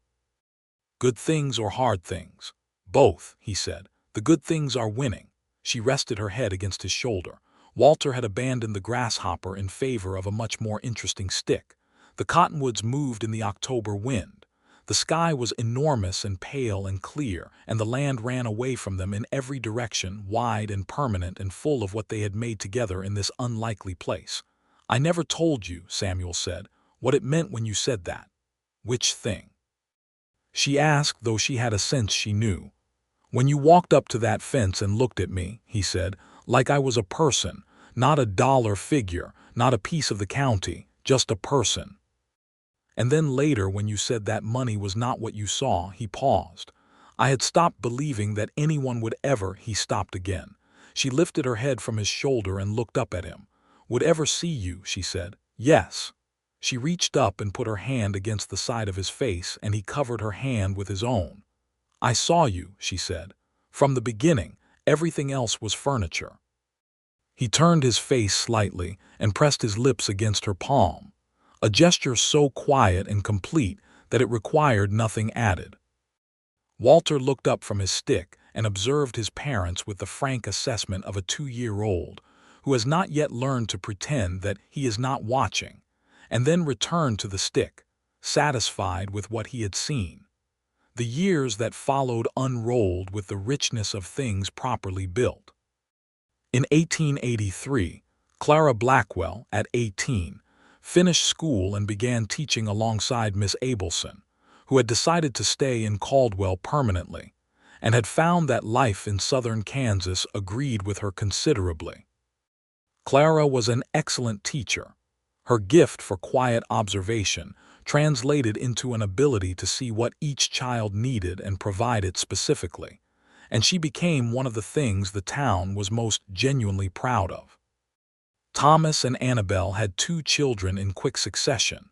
"Good things or hard things?" "Both," he said. "The good things are winning." She rested her head against his shoulder. Walter had abandoned the grasshopper in favor of a much more interesting stick. The cottonwoods moved in the October wind. The sky was enormous and pale and clear, and the land ran away from them in every direction, wide and permanent and full of what they had made together in this unlikely place. "I never told you," Samuel said, "what it meant when you said that." "Which thing?" she asked, though she had a sense she knew. "When you walked up to that fence and looked at me," he said, "like I was a person, not a dollar figure, not a piece of the county, just a person. And then later when you said that money was not what you saw," he paused. "I had stopped believing that anyone would ever," he stopped again. She lifted her head from his shoulder and looked up at him. "Would ever see you," she said. "Yes." She reached up and put her hand against the side of his face, and he covered her hand with his own. "I saw you," she said. "From the beginning, everything else was furniture." He turned his face slightly and pressed his lips against her palm, a gesture so quiet and complete that it required nothing added. Walter looked up from his stick and observed his parents with the frank assessment of a 2-year-old who has not yet learned to pretend that he is not watching, and then returned to the stick, satisfied with what he had seen. The years that followed unrolled with the richness of things properly built. In 1883, Clara Blackwell, at 18, finished school and began teaching alongside Miss Abelson, who had decided to stay in Caldwell permanently, and had found that life in southern Kansas agreed with her considerably. Clara was an excellent teacher. Her gift for quiet observation translated into an ability to see what each child needed and provide it specifically, and she became one of the things the town was most genuinely proud of. Thomas and Annabelle had 2 children in quick succession,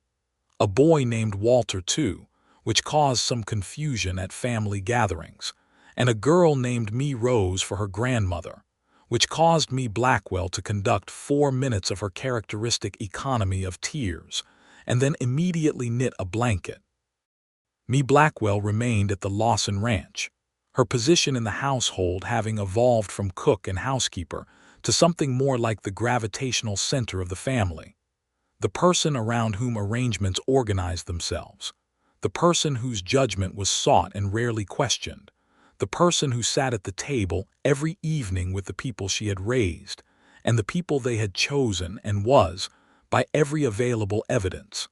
a boy named Walter too, which caused some confusion at family gatherings, and a girl named Me Rose for her grandmother, which caused Me Blackwell to conduct 4 minutes of her characteristic economy of tears, and then immediately knit a blanket. Me Blackwell remained at the Lawson ranch, her position in the household having evolved from cook and housekeeper to something more like the gravitational center of the family, the person around whom arrangements organized themselves, the person whose judgment was sought and rarely questioned, the person who sat at the table every evening with the people she had raised, and the people they had chosen, and was, by every available evidence,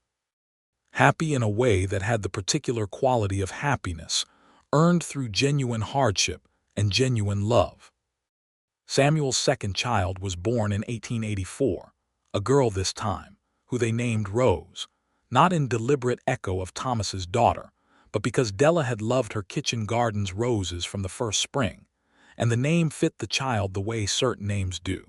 happy in a way that had the particular quality of happiness, earned through genuine hardship and genuine love. Samuel's second child was born in 1884, a girl this time, who they named Rose, not in deliberate echo of Thomas's daughter, but because Della had loved her kitchen garden's roses from the first spring, and the name fit the child the way certain names do.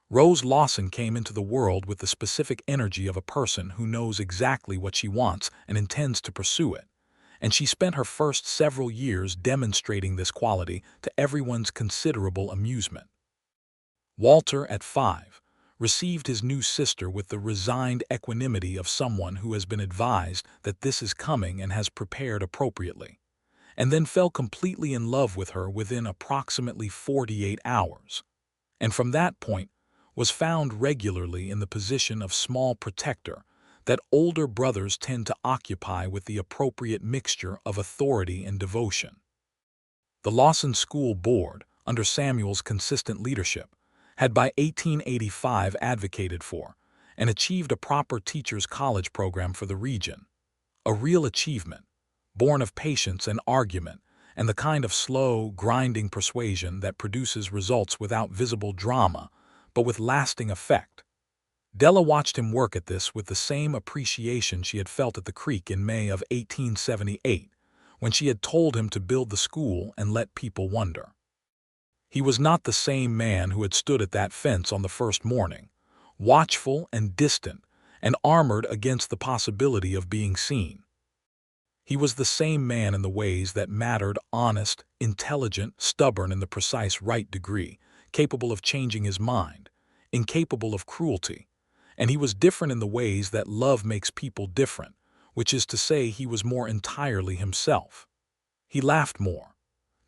Rose Lawson came into the world with the specific energy of a person who knows exactly what she wants and intends to pursue it, and she spent her first several years demonstrating this quality to everyone's considerable amusement. Walter, at 5, received his new sister with the resigned equanimity of someone who has been advised that this is coming and has prepared appropriately, and then fell completely in love with her within approximately 48 hours, and from that point was found regularly in the position of small protector that older brothers tend to occupy with the appropriate mixture of authority and devotion. The Lawson School Board, under Samuel's consistent leadership, had by 1885 advocated for and achieved a proper teachers' college program for the region, a real achievement, born of patience and argument and the kind of slow, grinding persuasion that produces results without visible drama, but with lasting effect. Della watched him work at this with the same appreciation she had felt at the creek in May of 1878, when she had told him to build the school and let people wonder. He was not the same man who had stood at that fence on the first morning, watchful and distant, and armored against the possibility of being seen. He was the same man in the ways that mattered, honest, intelligent, stubborn in the precise right degree, capable of changing his mind, incapable of cruelty, and he was different in the ways that love makes people different, which is to say he was more entirely himself. He laughed more.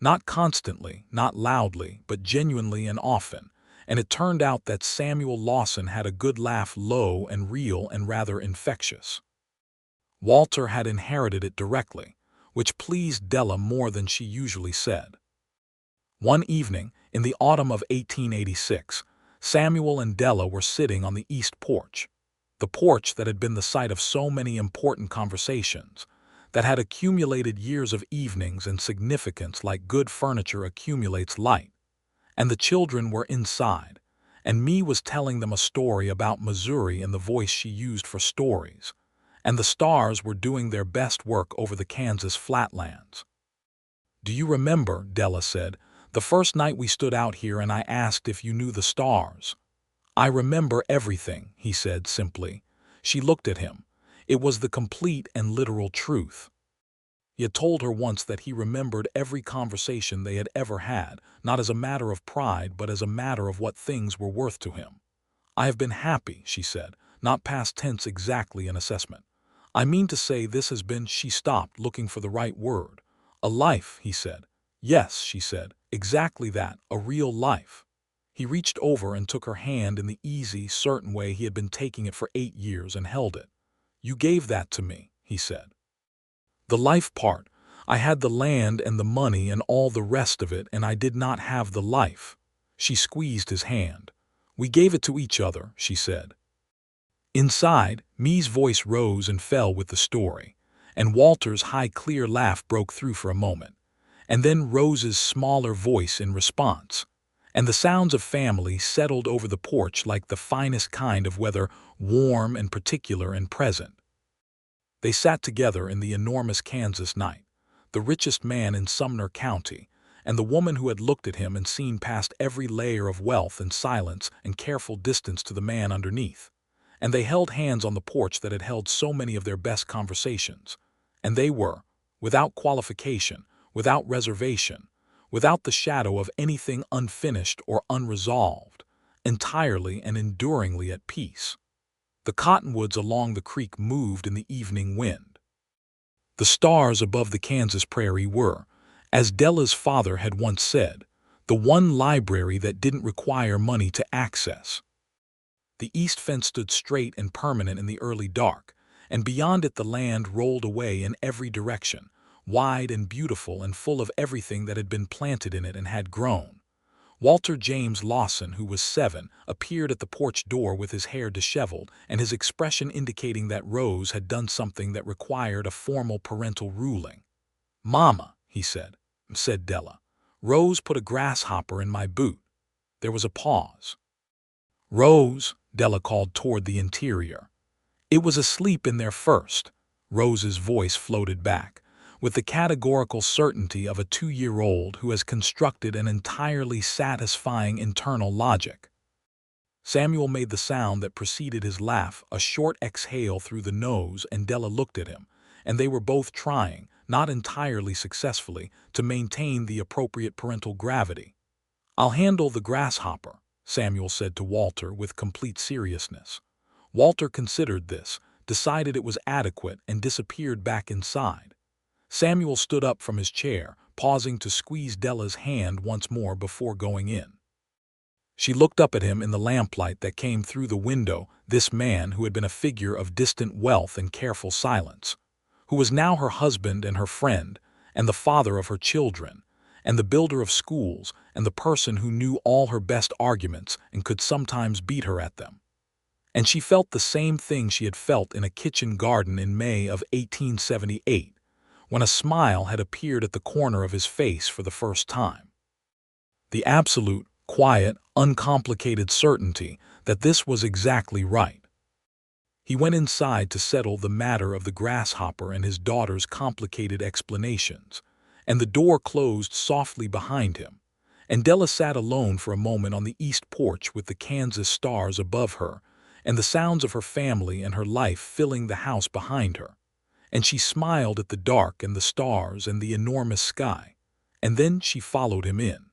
Not constantly, not loudly, but genuinely and often, and it turned out that Samuel Lawson had a good laugh, low and real and rather infectious. Walter had inherited it directly, which pleased Della more than she usually said. One evening, in the autumn of 1886, Samuel and Della were sitting on the east porch, the porch that had been the site of so many important conversations, that had accumulated years of evenings and significance like good furniture accumulates light, and the children were inside, and Me was telling them a story about Missouri in the voice she used for stories, and the stars were doing their best work over the Kansas flatlands. "Do you remember," Della said, "the first night we stood out here and I asked if you knew the stars?" "I remember everything," he said simply. She looked at him. It was the complete and literal truth. He had told her once that he remembered every conversation they had ever had, not as a matter of pride, but as a matter of what things were worth to him. "I have been happy," she said, not past tense exactly in assessment. "I mean to say this has been—" She stopped, looking for the right word. "A life," he said. "Yes," she said, "exactly that, a real life." He reached over and took her hand in the easy, certain way he had been taking it for 8 years and held it. "You gave that to me," he said. "The life part. I had the land and the money and all the rest of it, and I did not have the life." She squeezed his hand. "We gave it to each other," she said. Inside, Me's voice rose and fell with the story, and Walter's high, clear laugh broke through for a moment, and then Rose's smaller voice in response, and the sounds of family settled over the porch like the finest kind of weather, warm and particular and present. They sat together in the enormous Kansas night, the richest man in Sumner County, and the woman who had looked at him and seen past every layer of wealth and silence and careful distance to the man underneath. And they held hands on the porch that had held so many of their best conversations, and they were, without qualification, without reservation, without the shadow of anything unfinished or unresolved, entirely and enduringly at peace. The cottonwoods along the creek moved in the evening wind. The stars above the Kansas prairie were, as Della's father had once said, the one library that didn't require money to access. The east fence stood straight and permanent in the early dark, and beyond it the land rolled away in every direction, wide and beautiful and full of everything that had been planted in it and had grown. Walter James Lawson, who was 7, appeared at the porch door with his hair disheveled and his expression indicating that Rose had done something that required a formal parental ruling. "Mama," he said Della, "Rose put a grasshopper in my boot." There was a pause. "Rose," Della called toward the interior. "It was asleep in there first," Rose's voice floated back, with the categorical certainty of a 2-year-old who has constructed an entirely satisfying internal logic. Samuel made the sound that preceded his laugh, a short exhale through the nose, and Della looked at him, and they were both trying, not entirely successfully, to maintain the appropriate parental gravity. "I'll handle the grasshopper," Samuel said to Walter with complete seriousness. Walter considered this, decided it was adequate, and disappeared back inside. Samuel stood up from his chair, pausing to squeeze Della's hand once more before going in. She looked up at him in the lamplight that came through the window, this man who had been a figure of distant wealth and careful silence, who was now her husband and her friend, and the father of her children, and the builder of schools, and the person who knew all her best arguments and could sometimes beat her at them. And she felt the same thing she had felt in a kitchen garden in May of 1878, when a smile had appeared at the corner of his face for the first time. The absolute, quiet, uncomplicated certainty that this was exactly right. He went inside to settle the matter of the grasshopper and his daughter's complicated explanations, and the door closed softly behind him, and Della sat alone for a moment on the east porch with the Kansas stars above her, and the sounds of her family and her life filling the house behind her. And she smiled at the dark and the stars and the enormous sky, and then she followed him in.